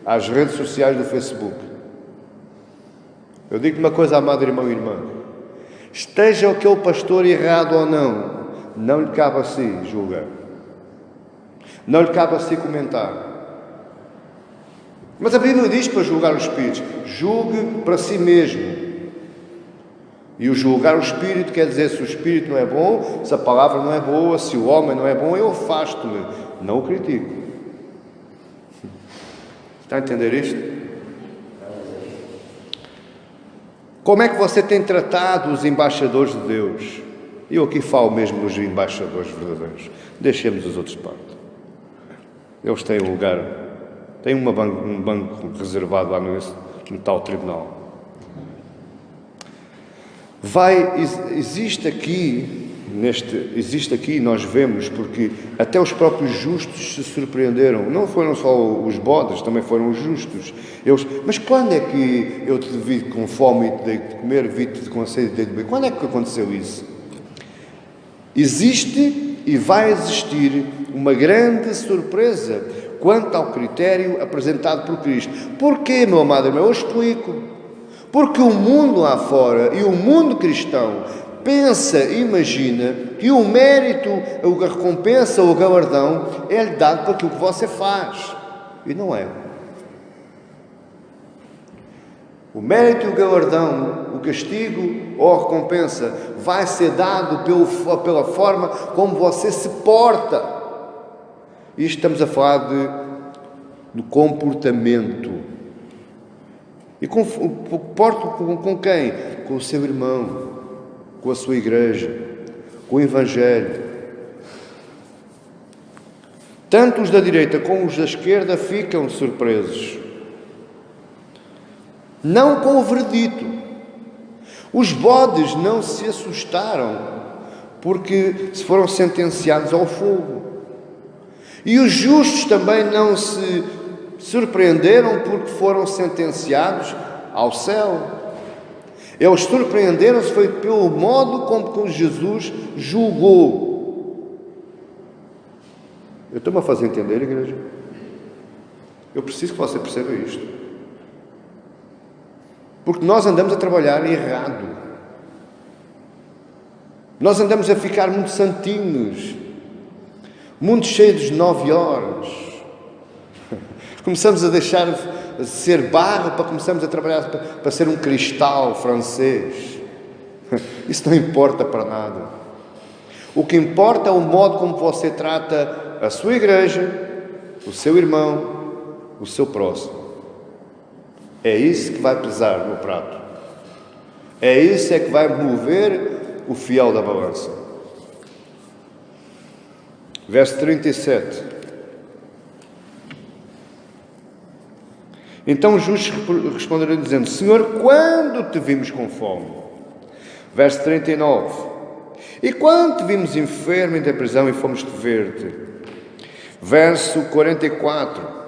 às redes sociais do Facebook. Eu digo uma coisa, amado irmão e irmã. Esteja aquele pastor errado ou não, não lhe cabe a si julgar. Não lhe cabe a si comentar. Mas a Bíblia diz para julgar os espíritos. Julgue para si mesmo. E o julgar o espírito quer dizer se o espírito não é bom, se a palavra não é boa, se o homem não é bom, eu afasto-me. Não o critico. Está a entender isto? Como é que você tem tratado os embaixadores de Deus? Eu aqui falo mesmo dos embaixadores verdadeiros. Deixemos os outros de parte. Eles têm um lugar, têm um banco reservado lá no tal tribunal. Existe aqui, nós vemos, porque até os próprios justos se surpreenderam. Não foram só os bodes, também foram os justos. Mas quando é que eu te vi com fome e te dei de comer, vi-te com sede e te dei de beber? Quando é que aconteceu isso? Existe e vai existir uma grande surpresa quanto ao critério apresentado por Cristo. Porquê, meu amado irmão? Eu explico. Porque o mundo lá fora e o mundo cristão pensa, imagina que o mérito, a recompensa ou o galardão é-lhe dado por aquilo que você faz. E não é. O mérito e o galardão, o castigo ou a recompensa vai ser dado pela forma como você se porta. Isto estamos a falar do comportamento. E porto com quem? Com o seu irmão, com a sua igreja, com o Evangelho. Tanto os da direita como os da esquerda ficam surpresos. Não com o veredito. Os bodes não se assustaram, porque se foram sentenciados ao fogo. E os justos também não se surpreenderam, porque foram sentenciados ao céu. Eles surpreenderam-se foi pelo modo como Jesus julgou. Eu estou-me a fazer entender, igreja? Eu preciso que você perceba isto. Porque nós andamos a trabalhar errado. Nós andamos a ficar muito santinhos, muito cheios de 9 horas. Começamos a deixar de ser barro para começarmos a trabalhar para ser um cristal francês. Isso não importa para nada. O que importa é o modo como você trata a sua igreja, o seu irmão, o seu próximo. É isso que vai pesar no prato. É isso que vai mover o fiel da balança. Verso 37. Então os justos responderam dizendo: Senhor, quando te vimos com fome? Verso 39. E quando te vimos enfermo e da prisão e fomos-te ver-te? Verso 44.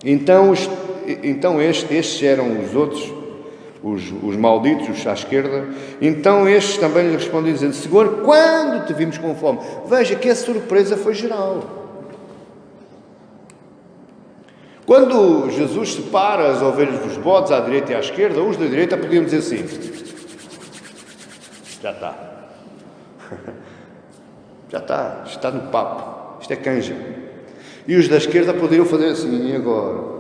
Então estes eram os outros, os malditos, os à esquerda. Então estes também lhe responderam dizendo: Senhor, quando te vimos com fome? Veja que a surpresa foi geral. Quando Jesus separa as ovelhas dos bodes à direita e à esquerda, os da direita podiam dizer assim: já está no papo, isto é canja. E os da esquerda poderiam fazer assim: e agora?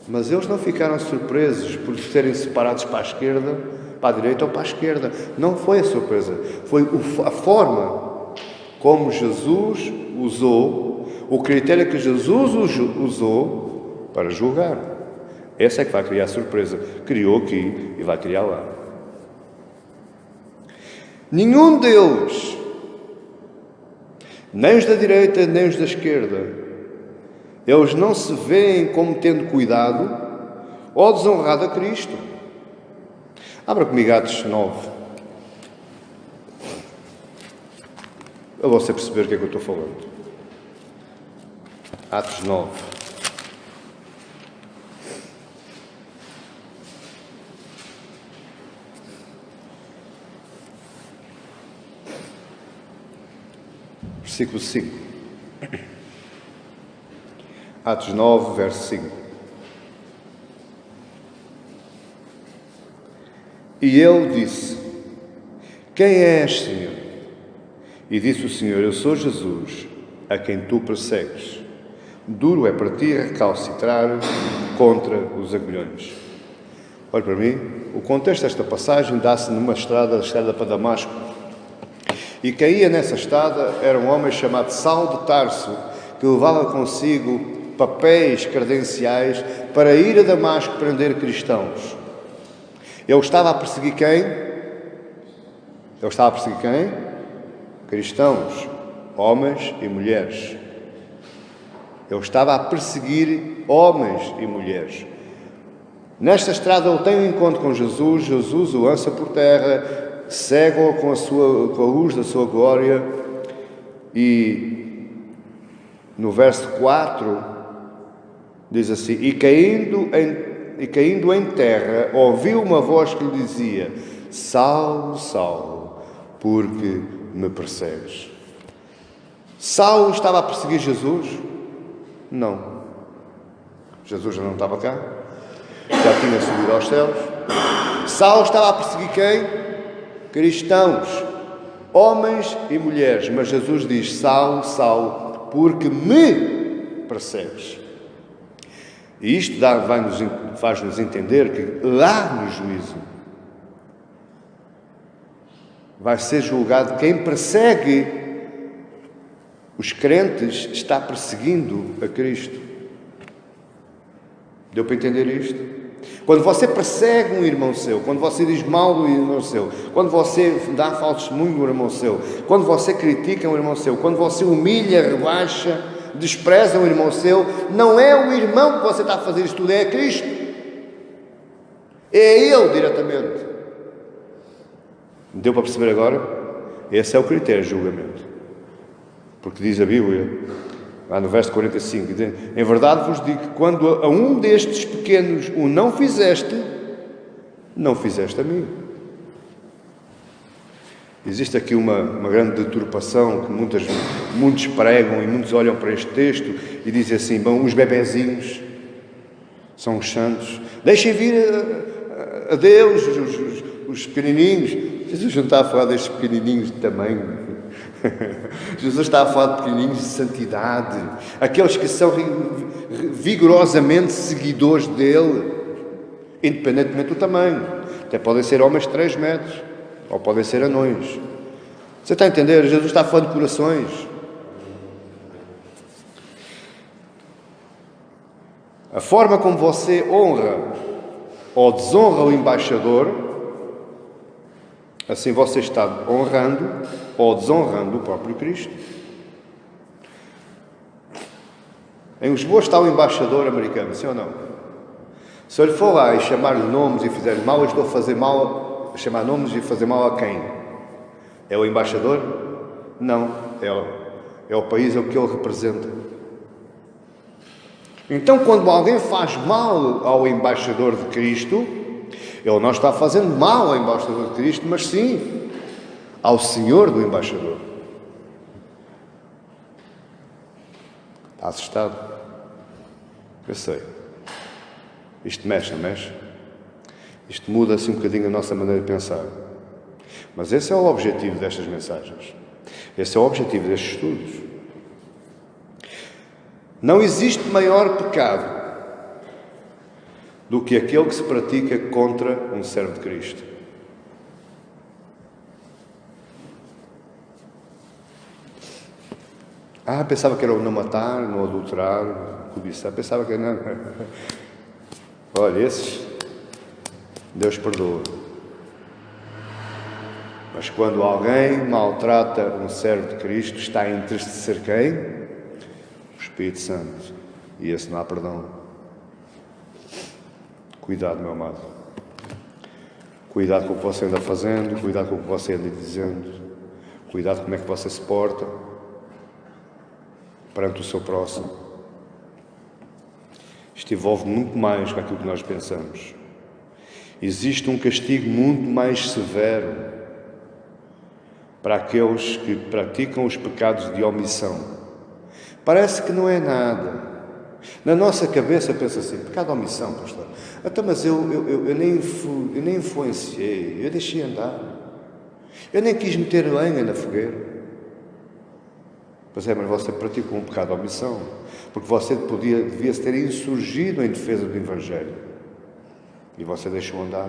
Mas eles não ficaram surpresos por serem separados para a esquerda, para a direita ou para a esquerda. Não foi a surpresa, foi a forma como Jesus usou, o critério que Jesus usou para julgar. Essa é que vai criar surpresa. Criou aqui e vai criar lá. Nenhum deles, nem os da direita, nem os da esquerda, eles não se veem como tendo cuidado ou desonrado a Cristo. Abra comigo Atos 9. Para você perceber o que é que eu estou falando. Atos 9. Versículo 5. Atos 9, verso 5. E ele disse: Quem és, Senhor? E disse o Senhor: Eu sou Jesus, a quem tu persegues. Duro é para ti recalcitrar contra os agulhões. Olhe para mim, o contexto desta passagem dá-se numa estrada para Damasco. E quem ia nessa estrada era um homem chamado Saulo de Tarso, que levava consigo papéis credenciais para ir a Damasco prender cristãos. Ele estava a perseguir quem? Cristãos, homens e mulheres. Ele estava a perseguir homens e mulheres. Nesta estrada ele tem um encontro com Jesus. Jesus o lança por terra, cega-o com a luz da sua glória, e no verso 4 diz assim: E caindo em terra, ouviu uma voz que lhe dizia: Saulo, Saulo, porque me persegues? Saulo estava a perseguir Jesus? Não. Jesus já não estava cá, já tinha subido aos céus. Saulo estava a perseguir quem? Cristãos, homens e mulheres. Mas Jesus diz: Saulo, Saulo, porque me persegues. E isto faz-nos entender que lá no juízo vai ser julgado quem persegue os crentes, está perseguindo a Cristo. Deu para entender isto? Quando você persegue um irmão seu, quando você diz mal do irmão seu, quando você dá falso testemunho do irmão seu, quando você critica um irmão seu, quando você humilha, rebaixa, despreza um irmão seu, não é o irmão que você está a fazer isto tudo, é Cristo. É Ele diretamente. Deu para perceber agora? Esse é o critério de julgamento. Porque diz a Bíblia, lá no verso 45, em verdade vos digo que quando a um destes pequenos o não fizeste a mim. Existe aqui uma grande deturpação que muitos pregam e muitos olham para este texto e dizem assim: bom, os bebezinhos são os santos, deixem vir a Deus os pequenininhos. Jesus não está a falar destes pequenininhos de tamanho. Jesus está a falar de pequenininhos de santidade, aqueles que são vigorosamente seguidores dele, independentemente do tamanho. Até podem ser homens de 3 metros, ou podem ser anões. Você está a entender? Jesus está a falar de corações. A forma como você honra ou desonra o embaixador, assim você está honrando ou desonrando o próprio Cristo. Em Lisboa está o embaixador americano, sim ou não? Se eu lhe for lá e chamar-lhe nomes e fizer mal, eu estou a fazer mal, a chamar nomes e fazer mal a quem? É o embaixador? Não, é o país que ele representa. Então, quando alguém faz mal ao embaixador de Cristo, ele não está fazendo mal ao embaixador de Cristo, mas sim ao Senhor do embaixador. Está assustado? Eu sei. Isto mexe, não mexe? Isto muda assim um bocadinho a nossa maneira de pensar. Mas esse é o objetivo destas mensagens. Esse é o objetivo destes estudos. Não existe maior pecado do que aquele que se pratica contra um servo de Cristo. Pensava que era o não matar, não adulterar, cobiçar. Pensava que não. Olha, esses, Deus perdoa. Mas quando alguém maltrata um servo de Cristo, está a entristecer quem? O Espírito Santo. E esse não há perdão. Cuidado, meu amado. Cuidado com o que você anda fazendo, cuidado com o que você anda dizendo, cuidado como é que você se porta perante o seu próximo. Isto envolve muito mais que aquilo que nós pensamos. Existe um castigo muito mais severo para aqueles que praticam os pecados de omissão. Parece que não é nada. Na nossa cabeça pensa assim: pecado de omissão, pastor. Então, mas eu nem influenciei, eu deixei andar. Eu nem quis meter lenha na fogueira. Pois é, mas você praticou um pecado de omissão, porque você devia ter insurgido em defesa do Evangelho. E você deixou andar.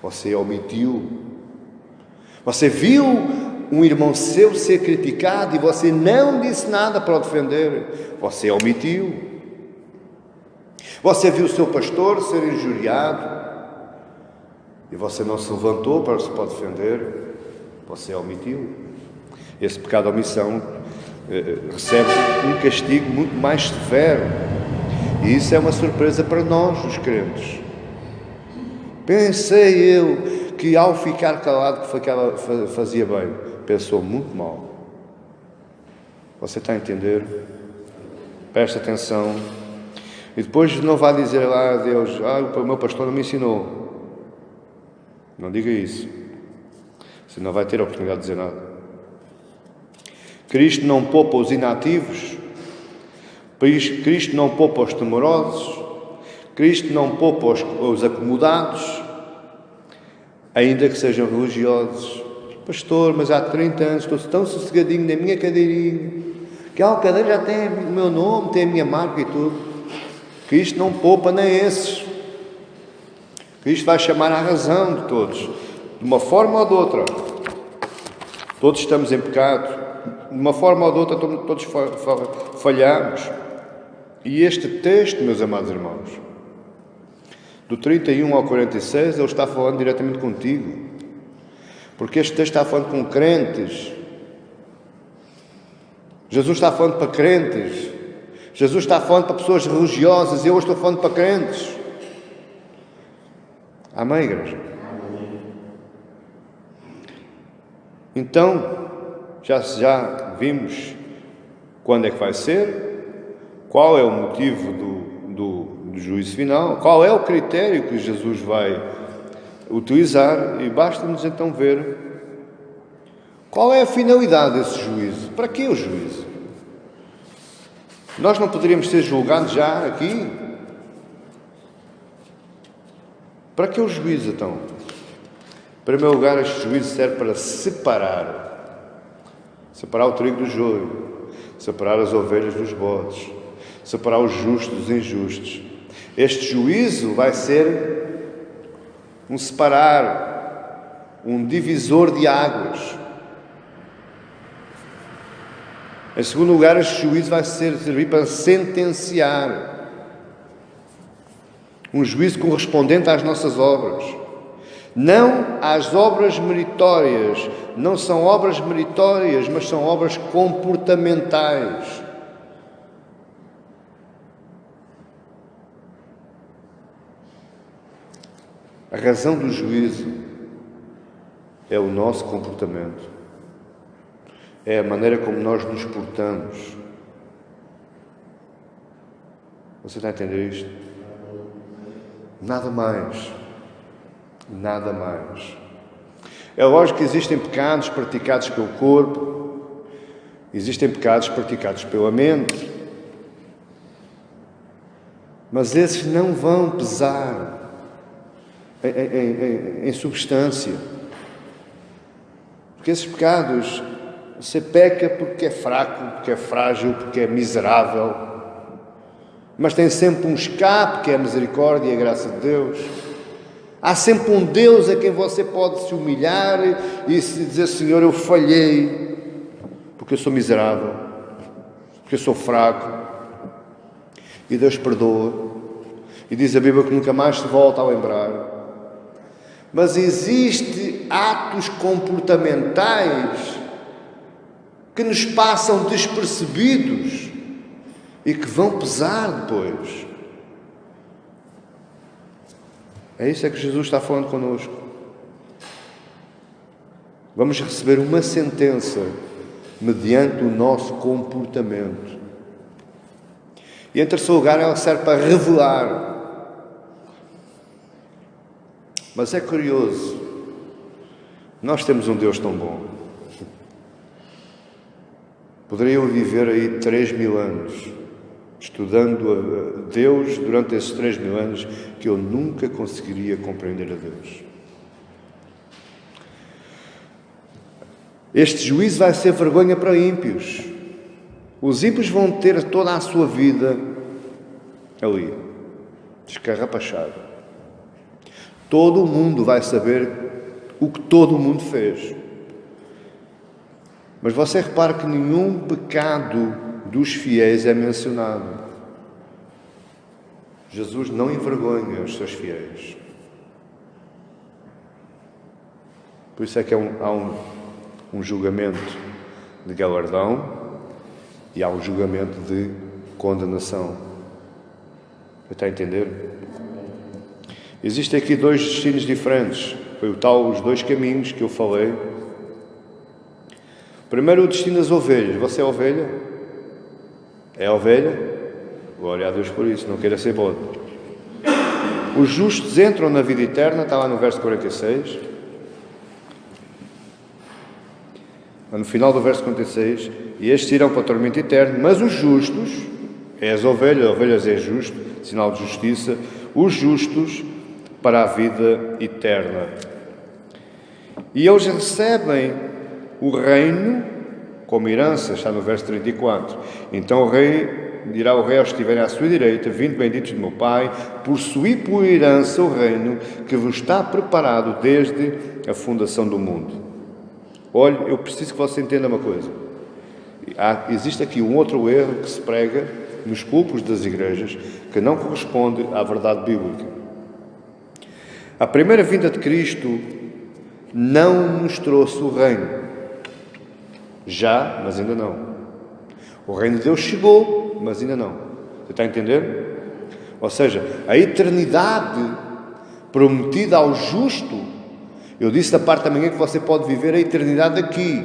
Você omitiu. Você viu um irmão seu ser criticado e você não disse nada para o defender. Você omitiu. Você viu o seu pastor ser injuriado e você não se levantou para o defender. Você omitiu. Esse pecado de omissão recebe um castigo muito mais severo. E isso é uma surpresa para nós, os crentes. Pensei eu que ao ficar calado que ela fazia bem. Pensou muito mal. Você está a entender? Presta atenção. E depois não vá dizer lá a Deus: o meu pastor não me ensinou. Não diga isso. Você não vai ter a oportunidade de dizer nada. Cristo não poupa os inativos Cristo não poupa os temerosos, Cristo não poupa os acomodados, ainda que sejam religiosos. Pastor, mas há 30 anos estou tão sossegadinho na minha cadeirinha, que a cadeira já tem o meu nome, tem a minha marca e tudo. Cristo não poupa nem esses. Cristo vai chamar à razão de todos, de uma forma ou de outra. Todos estamos em pecado, de uma forma ou de outra todos falhamos. E este texto, meus amados irmãos, do 31 ao 46, ele está falando diretamente contigo. Porque este texto está falando com crentes. Jesus está falando para crentes. Jesus está falando para pessoas religiosas. Eu estou falando para crentes. Amém, igreja? Então, já vimos quando é que vai ser, qual é o motivo do juízo final, qual é o critério que Jesus vai utilizar, e basta-nos então ver qual é a finalidade desse juízo. Para que o juízo? Nós não poderíamos ser julgados já aqui? Para que o juízo então? Em primeiro lugar, este juízo serve para separar o trigo do joio, separar as ovelhas dos bodes, separar os justos dos injustos. Este juízo vai ser um separar, um divisor de águas. Em segundo lugar, este juízo vai servir para sentenciar. Um juízo correspondente às nossas obras. Não às obras meritórias. Não são obras meritórias, mas são obras comportamentais. A razão do juízo é o nosso comportamento. É a maneira como nós nos portamos. Você está a entender isto? Nada mais. Nada mais. É lógico que existem pecados praticados pelo corpo, existem pecados praticados pela mente, mas esses não vão pesar em substância. Porque esses pecados, você peca porque é fraco, porque é frágil, porque é miserável, mas tem sempre um escape, que é a misericórdia e a graça de Deus. Há sempre um Deus a quem você pode se humilhar e dizer: Senhor, eu falhei, porque eu sou miserável, porque eu sou fraco. E Deus perdoa. E diz a Bíblia que nunca mais se volta a lembrar. Mas existem atos comportamentais que nos passam despercebidos e que vão pesar depois. É isso que Jesus está falando connosco. Vamos receber uma sentença mediante o nosso comportamento. E em terceiro lugar, ela serve para revelar. Mas é curioso, nós temos um Deus tão bom. Poderiam viver aí 3.000 anos, estudando a Deus durante esses 3.000 anos, que eu nunca conseguiria compreender a Deus. Este juízo vai ser vergonha para ímpios. Os ímpios vão ter toda a sua vida ali, descarrapachada. Todo o mundo vai saber o que todo o mundo fez. Mas você repara que nenhum pecado dos fiéis é mencionado. Jesus não envergonha os seus fiéis. Por isso é que há um julgamento de galardão e há um julgamento de condenação. Está a entender? Existem aqui dois destinos diferentes. Foi os dois caminhos que eu falei. Primeiro, o destino das ovelhas. Você é ovelha? É ovelha? Glória a Deus por isso, não queira ser bode. Os justos entram na vida eterna, está lá no verso 46. No final do verso 46, e estes irão para o tormento eterno, mas os justos é as ovelhas é justo, sinal de justiça, os justos para a vida eterna. E eles recebem o reino como herança, está no verso 34. Então dirá o rei aos que estiverem à sua direita: vinde benditos do meu Pai, possuí por herança o reino que vos está preparado desde a fundação do mundo. Olhe, eu preciso que você entenda uma coisa. Existe aqui um outro erro que se prega nos púlpitos das igrejas que não corresponde à verdade bíblica. A primeira vinda de Cristo não nos trouxe o reino. Já, mas ainda não. O reino de Deus chegou, mas ainda não. Você está a entender? Ou seja, a eternidade prometida ao justo, eu disse da parte da manhã que você pode viver a eternidade aqui,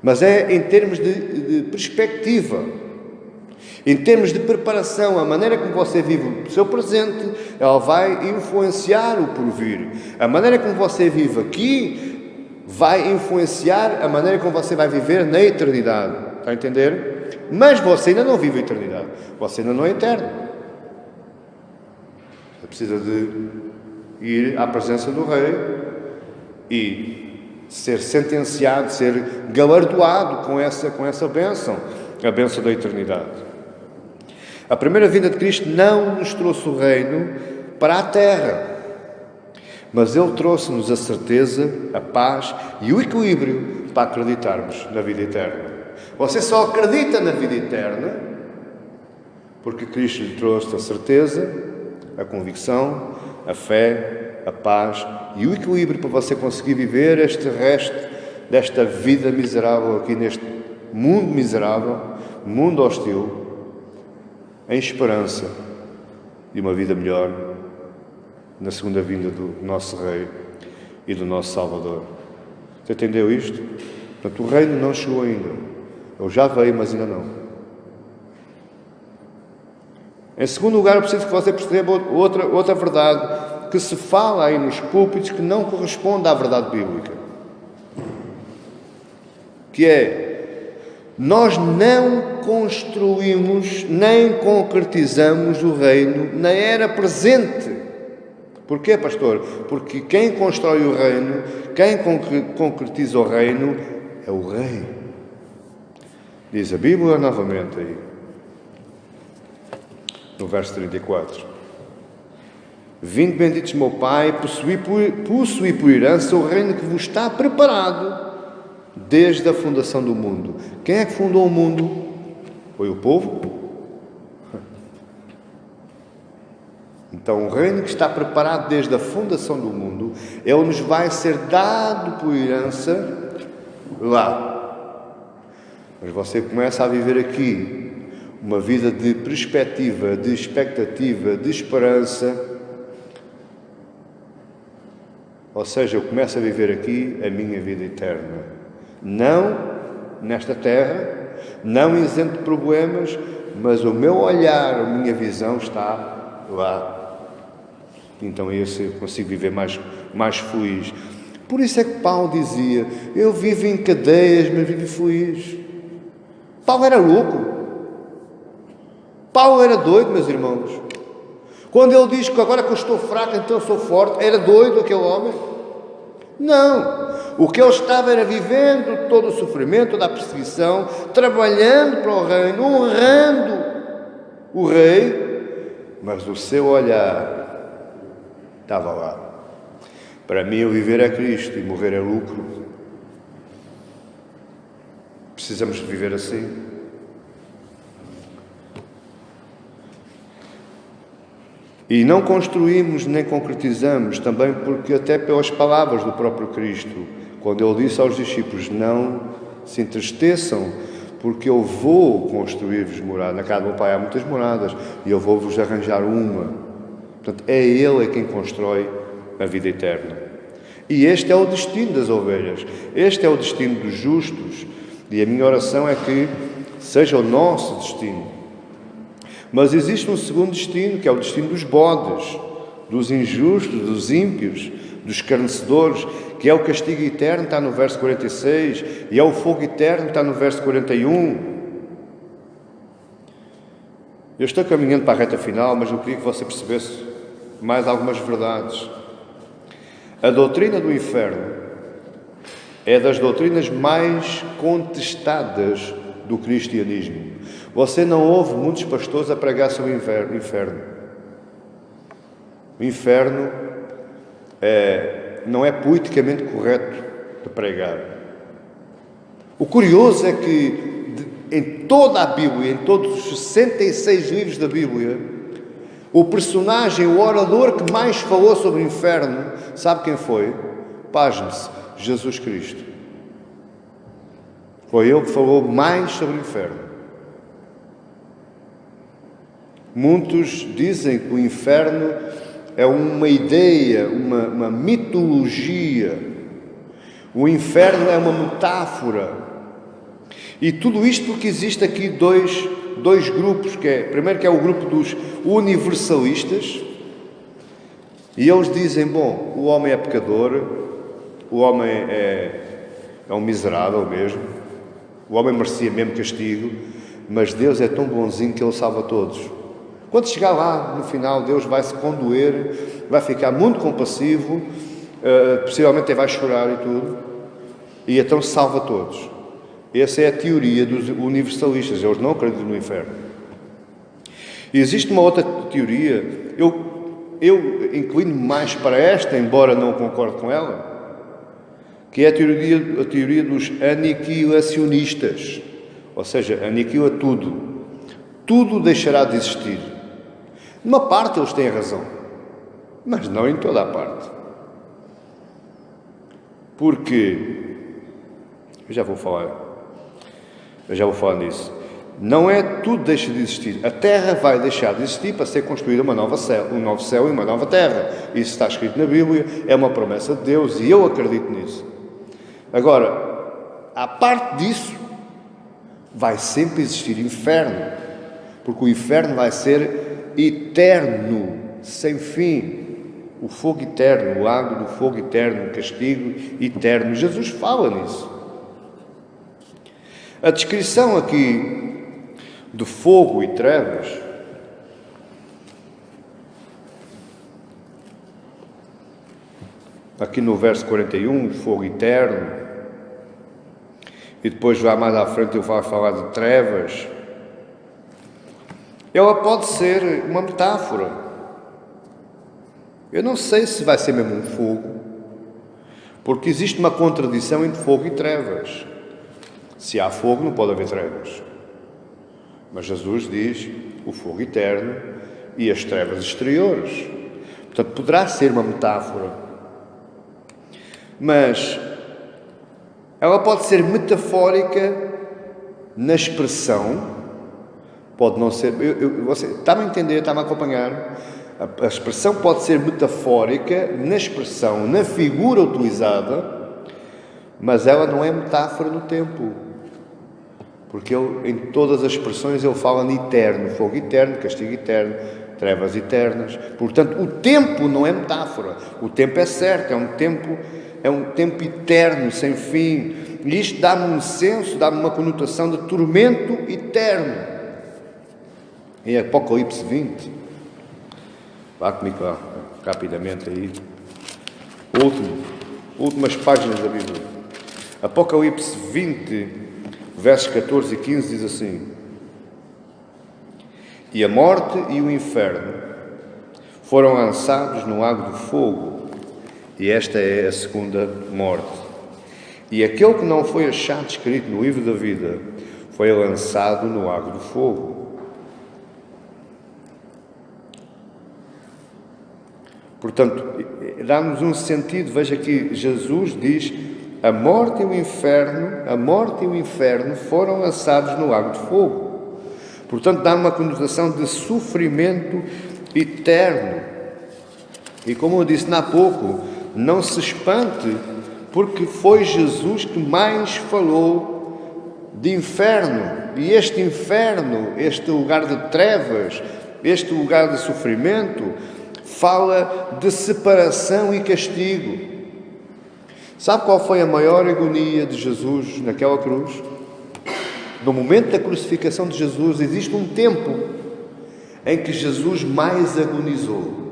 mas é em termos de perspectiva, em termos de preparação. A maneira como você vive o seu presente, ela vai influenciar o porvir. A maneira como você vive aqui vai influenciar a maneira como você vai viver na eternidade. Está a entender? Mas você ainda não vive a eternidade. Você ainda não é eterno. Você precisa de ir à presença do Rei e ser sentenciado, ser galardoado com essa bênção, a bênção da eternidade. A primeira vinda de Cristo não nos trouxe o reino para a terra, mas Ele trouxe-nos a certeza, a paz e o equilíbrio para acreditarmos na vida eterna. Você só acredita na vida eterna porque Cristo lhe trouxe a certeza, a convicção, a fé, a paz e o equilíbrio para você conseguir viver este resto desta vida miserável aqui neste mundo miserável, mundo hostil, em esperança de uma vida melhor na segunda vinda do nosso Rei e do nosso Salvador. Você entendeu isto? Portanto, o reino não chegou ainda. Ele já veio, mas ainda não. Em segundo lugar, eu preciso que você perceba outra verdade que se fala aí nos púlpitos que não corresponde à verdade bíblica. Que é: nós não construímos nem concretizamos o reino na era presente. Porquê, pastor? Porque quem constrói o reino, quem concretiza o reino, é o Rei. Diz a Bíblia novamente aí, no verso 34. Vinde benditos meu Pai, possuí por herança o reino que vos está preparado desde a fundação do mundo. Quem é que fundou o mundo? Foi o povo? Então, o reino que está preparado desde a fundação do mundo, ele nos vai ser dado por herança lá. Mas você começa a viver aqui uma vida de perspectiva, de expectativa, de esperança. Ou seja, eu começo a viver aqui a minha vida eterna. Não nesta terra, não isento de problemas, mas o meu olhar, a minha visão está lá. Então esse eu consigo viver mais feliz. Por isso é que Paulo dizia: eu vivo em cadeias, mas vivo feliz. Paulo era louco. Paulo era doido, meus irmãos. Quando ele diz que agora que eu estou fraco, então eu sou forte, era doido aquele homem? Não. O que ele estava era vivendo todo o sofrimento, toda a perseguição, trabalhando para o reino, honrando o rei, mas o seu olhar estava lá. Para mim, o viver é Cristo e morrer é lucro. Precisamos de viver assim. E não construímos nem concretizamos também porque até pelas palavras do próprio Cristo, quando Ele disse aos discípulos: não se entristeçam, porque eu vou construir-vos morada. Na casa do meu Pai há muitas moradas e eu vou-vos arranjar uma. Portanto, é Ele quem constrói a vida eterna. E este é o destino das ovelhas. Este é o destino dos justos. E a minha oração é que seja o nosso destino. Mas existe um segundo destino, que é o destino dos bodes, dos injustos, dos ímpios, dos escarnecedores, que é o castigo eterno, está no verso 46, e é o fogo eterno, está no verso 41. Eu estou caminhando para a reta final, mas eu queria que você percebesse mais algumas verdades. A doutrina do inferno é das doutrinas mais contestadas do cristianismo. Você não ouve muitos pastores a pregar sobre o inferno. O inferno não é politicamente correto de pregar. O curioso é que em toda a Bíblia, em todos os 66 livros da Bíblia, o personagem, o orador que mais falou sobre o inferno, sabe quem foi? Pasme-se, Jesus Cristo. Foi ele que falou mais sobre o inferno. Muitos dizem que o inferno é uma ideia, uma mitologia. O inferno é uma metáfora. E tudo isto porque existe aqui dois grupos, primeiro que é o grupo dos universalistas, e eles dizem, bom, o homem é pecador, o homem é um miserável mesmo, o homem merecia mesmo castigo, mas Deus é tão bonzinho que Ele salva todos. Quando chegar lá, no final, Deus vai se condoer, vai ficar muito compassivo, possivelmente até vai chorar e tudo, e então salva todos. Essa é a teoria dos universalistas, eles não acreditam no inferno. E existe uma outra teoria, eu inclino mais para esta, embora não concorde com ela, que é a teoria dos aniquilacionistas, ou seja, aniquila tudo. Tudo deixará de existir. Numa parte eles têm razão, mas não em toda a parte. Porque, eu já vou falar nisso, não é tudo deixa de existir. A Terra vai deixar de existir para ser construída um novo céu e uma nova Terra. Isso está escrito na Bíblia, é uma promessa de Deus e eu acredito nisso. Agora, à parte disso, vai sempre existir inferno, porque o inferno vai ser eterno, sem fim. O fogo eterno, o lago do fogo eterno, o castigo eterno. Jesus fala nisso. A descrição aqui de fogo e trevas aqui no verso 41, fogo eterno, e depois lá mais à frente eu vou falar de trevas, ela pode ser uma metáfora. Eu não sei se vai ser mesmo um fogo, porque existe uma contradição entre fogo e trevas. Se há fogo, não pode haver trevas. Mas Jesus diz o fogo eterno e as trevas exteriores. Portanto, poderá ser uma metáfora. Mas ela pode ser metafórica na expressão, pode não ser. Você está-me a entender, está-me a acompanhar? A expressão pode ser metafórica na expressão, na figura utilizada, mas ela não é metáfora no tempo. Porque ele, em todas as expressões, ele fala em eterno, fogo eterno, castigo eterno, trevas eternas. Portanto, o tempo não é metáfora. O tempo é certo, é um tempo eterno, sem fim. E isto dá-me um senso, dá-me uma conotação de tormento eterno. Em Apocalipse 20, vá comigo lá, rapidamente aí. Últimas páginas da Bíblia. Apocalipse 20, versos 14 e 15 diz assim: E a morte e o inferno foram lançados no lago do fogo, e esta é a segunda morte. E aquele que não foi achado escrito no livro da vida foi lançado no lago do fogo. Portanto, dá-nos um sentido. Veja que Jesus diz: a morte e o inferno foram lançados no lago de fogo. Portanto, dá uma conotação de sofrimento eterno. E como eu disse há pouco, não se espante, porque foi Jesus que mais falou de inferno. E este inferno, este lugar de trevas, este lugar de sofrimento, fala de separação e castigo. Sabe qual foi a maior agonia de Jesus naquela cruz? No momento da crucificação de Jesus, existe um tempo em que Jesus mais agonizou.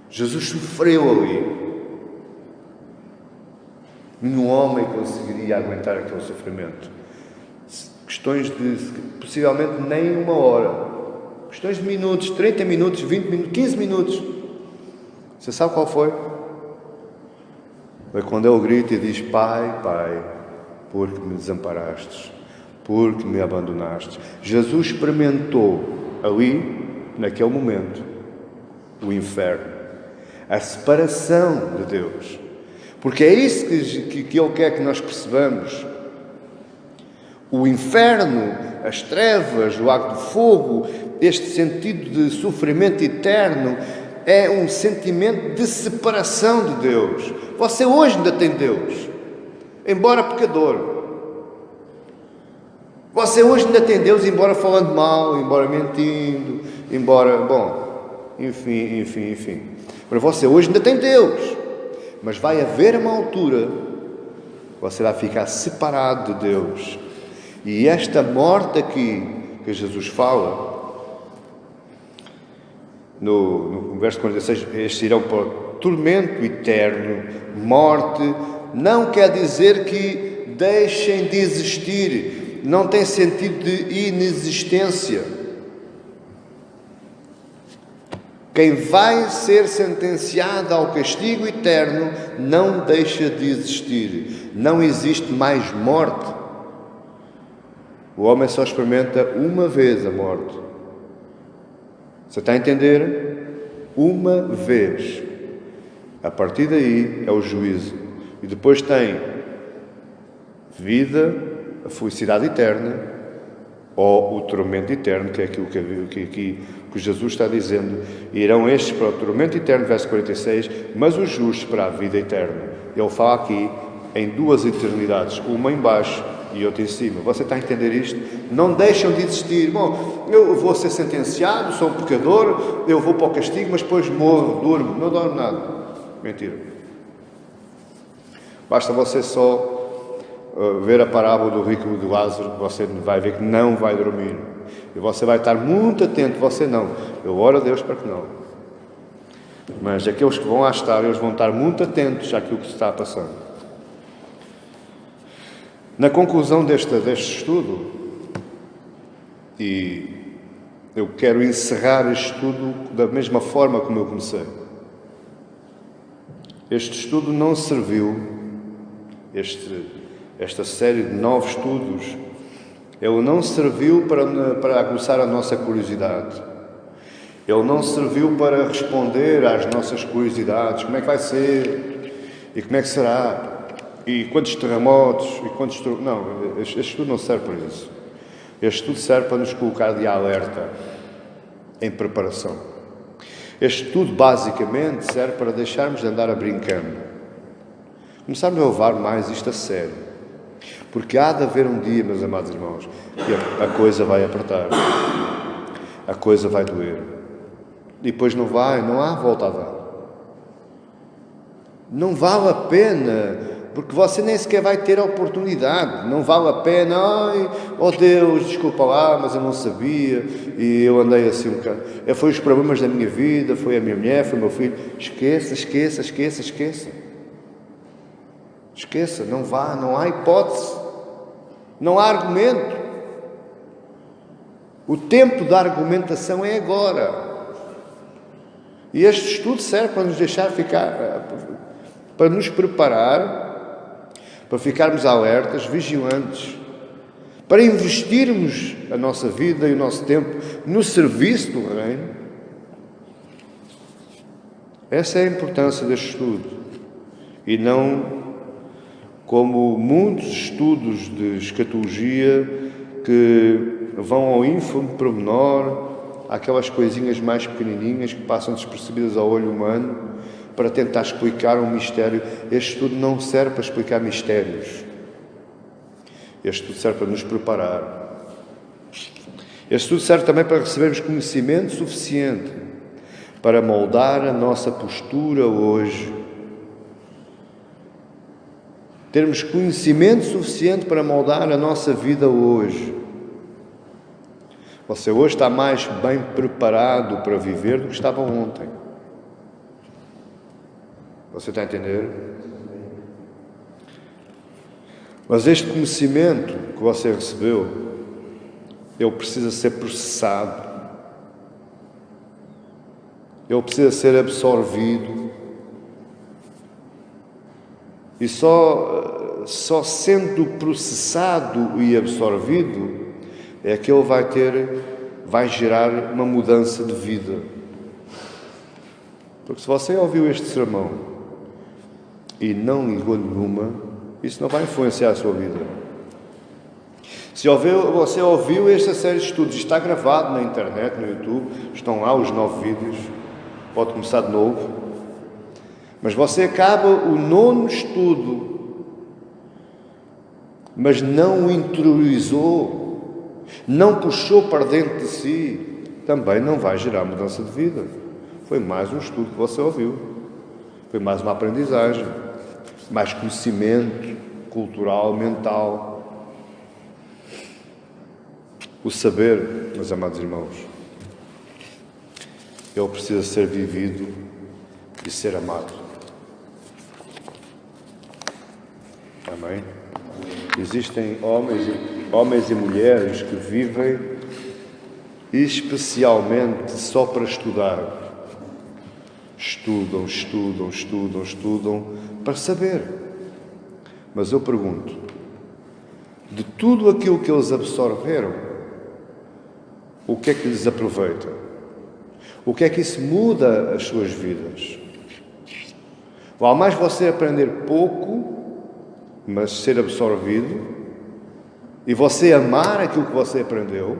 Jesus sofreu ali. Nenhum homem conseguiria aguentar aquele sofrimento. Questões de, possivelmente, nem uma hora. Questões de minutos, 30 minutos, 20 minutos, 15 minutos. Você sabe qual foi? Foi quando ele grita e diz: Pai, Pai, porque me desamparastes, porque me abandonaste. Jesus experimentou ali, naquele momento, o inferno, a separação de Deus. Porque é isso que Ele quer que nós percebamos. O inferno, as trevas, o lago de fogo, este sentido de sofrimento eterno, é um sentimento de separação de Deus. Você hoje ainda tem Deus, embora pecador. Você hoje ainda tem Deus, embora falando mal, embora mentindo, embora, enfim. Mas você hoje ainda tem Deus. Mas vai haver uma altura que você vai ficar separado de Deus. E esta morte aqui que Jesus fala, no verso 46, estes irão para o tormento eterno. Morte não quer dizer que deixem de existir, não tem sentido de inexistência. Quem vai ser sentenciado ao castigo eterno não deixa de existir. Não existe mais morte. O homem só experimenta uma vez a morte. Você está a entender? Uma vez. A partir daí é o juízo. E depois tem vida, a felicidade eterna, ou o tormento eterno, que é aquilo que Jesus está dizendo. Irão estes para o tormento eterno, verso 46, mas os justos para a vida eterna. Ele fala aqui em duas eternidades, uma em baixo e outra em cima. Você está a entender isto? Não deixam de existir. Bom, eu vou ser sentenciado, sou um pecador, eu vou para o castigo, mas depois morro, durmo. Não dormo nada. Mentira. Basta você só ver a parábola do rico e do Lázaro, você vai ver que não vai dormir. E você vai estar muito atento. Você não. Eu oro a Deus para que não. Mas aqueles que vão lá estar, eles vão estar muito atentos àquilo que se está passando. Na conclusão deste estudo, e eu quero encerrar este estudo da mesma forma como eu comecei. Este estudo não serviu, esta série de 9 estudos, ele não serviu para aguçar a nossa curiosidade. Ele não serviu para responder às nossas curiosidades. Como é que vai ser? E como é que será? E quantos terremotos? E quantos... Não, este estudo não serve para isso. Este estudo serve para nos colocar de alerta, em preparação. Este estudo, basicamente, serve para deixarmos de andar a brincando. Começarmos a levar mais isto a sério. Porque há de haver um dia, meus amados irmãos, que a coisa vai apertar. A coisa vai doer. E depois não há volta a dar. Não vale a pena, porque você nem sequer vai ter a oportunidade. Não vale a pena. Ai, oh Deus, desculpa lá, mas eu não sabia. E eu andei assim um bocado. Foi os problemas da minha vida, foi a minha mulher, foi o meu filho. Esqueça. Esqueça, não há hipótese, não há argumento. O tempo da argumentação é agora. E este estudo serve para nos deixar ficar, para nos preparar, para ficarmos alertas, vigilantes, para investirmos a nossa vida e o nosso tempo no serviço do Reino. Essa é a importância deste estudo. E não como muitos estudos de escatologia que vão ao ínfimo pormenor, aquelas coisinhas mais pequenininhas que passam despercebidas ao olho humano para tentar explicar um mistério. Este estudo não serve para explicar mistérios. Este estudo serve para nos preparar. Este estudo serve também para recebermos conhecimento suficiente para moldar a nossa postura hoje. Termos conhecimento suficiente para moldar a nossa vida hoje. Você hoje está mais bem preparado para viver do que estava ontem. Você está a entender? Mas este conhecimento que você recebeu, ele precisa ser processado. Ele precisa ser absorvido. E só sendo processado e absorvido é que ele vai gerar uma mudança de vida. Porque se você ouviu este sermão e não ligou nenhuma, isso não vai influenciar a sua vida. Se você ouviu esta série de estudos, está gravado na internet, no YouTube, estão lá os 9 vídeos, pode começar de novo, mas você acaba o 9º estudo, mas não o interiorizou, não puxou para dentro de si, também não vai gerar mudança de vida. Foi mais um estudo que você ouviu, foi mais uma aprendizagem, mais conhecimento cultural, mental. O saber, meus amados irmãos, ele precisa ser vivido e ser amado. Amém? Existem homens e mulheres que vivem especialmente só para estudar. Estudam para saber. Mas eu pergunto, de tudo aquilo que eles absorveram, o que é que lhes aproveita? O que é que isso muda as suas vidas? Vale mais você aprender pouco, mas ser absorvido, e você amar aquilo que você aprendeu,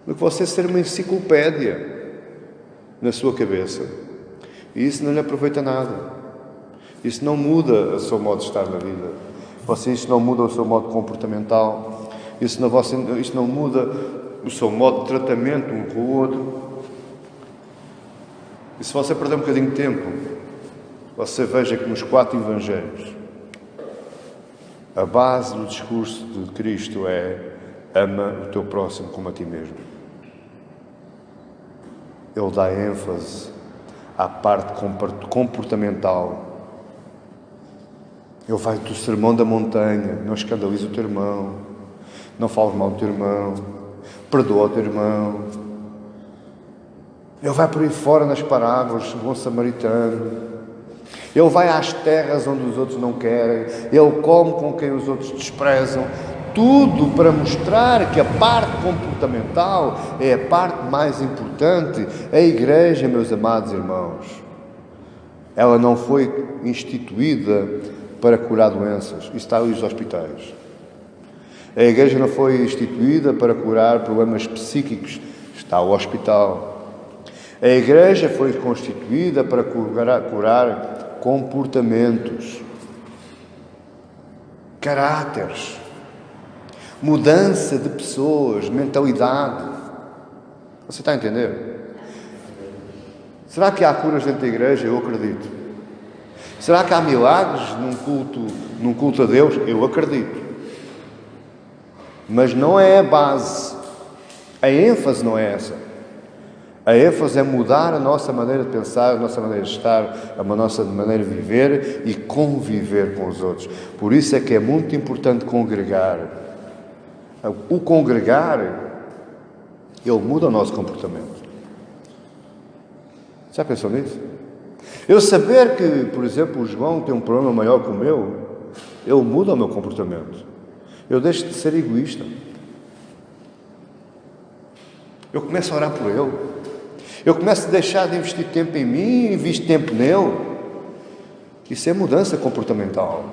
do que você ser uma enciclopédia na sua cabeça. E isso não lhe aproveita nada. Isso não muda o seu modo de estar na vida. Isso não muda o seu modo comportamental. Isso não muda o seu modo de tratamento um com o outro. E se você perder um bocadinho de tempo, você veja que nos 4 evangelhos, a base do discurso de Cristo é: ama o teu próximo como a ti mesmo. Ele dá ênfase à parte comportamental. Ele vai do sermão da montanha: não escandalize o teu irmão, não fales mal do teu irmão, perdoa o teu irmão. Ele vai por aí fora nas parábolas, o bom samaritano. Ele vai às terras onde os outros não querem. Ele come com quem os outros desprezam. Tudo para mostrar que a parte comportamental é a parte mais importante. A igreja, meus amados irmãos, ela não foi instituída para curar doenças. Isso está ali nos hospitais. A igreja não foi instituída para curar problemas psíquicos. Está o hospital. A igreja foi constituída para curar comportamentos, caráteres, mudança de pessoas, mentalidade. Você está a entender? Será que há curas dentro da igreja? Eu acredito. Será que há milagres num culto a Deus? Eu acredito. Mas não é a base. A ênfase não é essa. A ênfase é mudar a nossa maneira de pensar, a nossa maneira de estar, a nossa maneira de viver e conviver com os outros. Por isso é que é muito importante congregar. O congregar, ele muda o nosso comportamento. Já pensou nisso? Eu saber que, por exemplo, o João tem um problema maior que o meu, ele muda o meu comportamento. Eu deixo de ser egoísta. Eu começo a orar por ele. Eu começo a deixar de investir tempo em mim e investir tempo nele. Isso é mudança comportamental.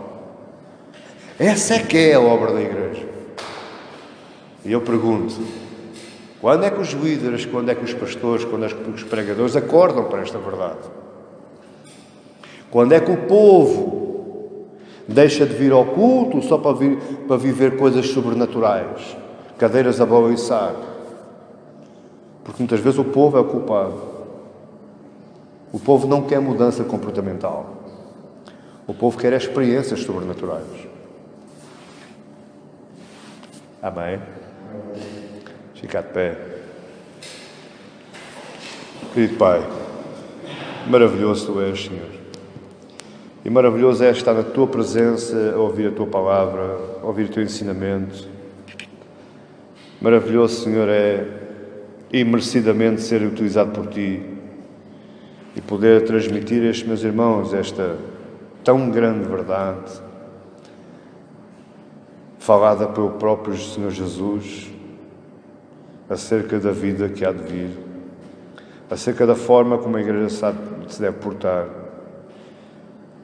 Essa é que é a obra da igreja. E eu pergunto, quando é que os líderes, quando é que os pastores, quando é que os pregadores acordam para esta verdade? Quando é que o povo deixa de vir ao culto só para viver coisas sobrenaturais? Cadeiras a balançar. Porque muitas vezes o povo é o culpado. O povo não quer mudança comportamental. O povo quer experiências sobrenaturais. Amém? Fica de pé. Querido Pai, maravilhoso Tu és, Senhor. E maravilhoso é estar na Tua presença, a ouvir a Tua palavra, a ouvir o Teu ensinamento. Maravilhoso, Senhor, é imerecidamente ser utilizado por Ti e poder transmitir a estes meus irmãos esta tão grande verdade, falada pelo próprio Senhor Jesus, acerca da vida que há de vir, acerca da forma como a Igreja se deve portar,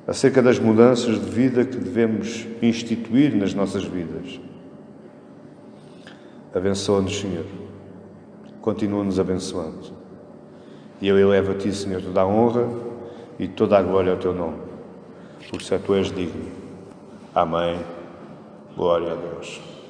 acerca das mudanças de vida que devemos instituir nas nossas vidas. Abençoa-nos, Senhor. Continua-nos abençoando. E eu elevo a Ti, Senhor, toda a honra e toda a glória ao Teu nome, porque só Tu és digno. Amém. Glória a Deus.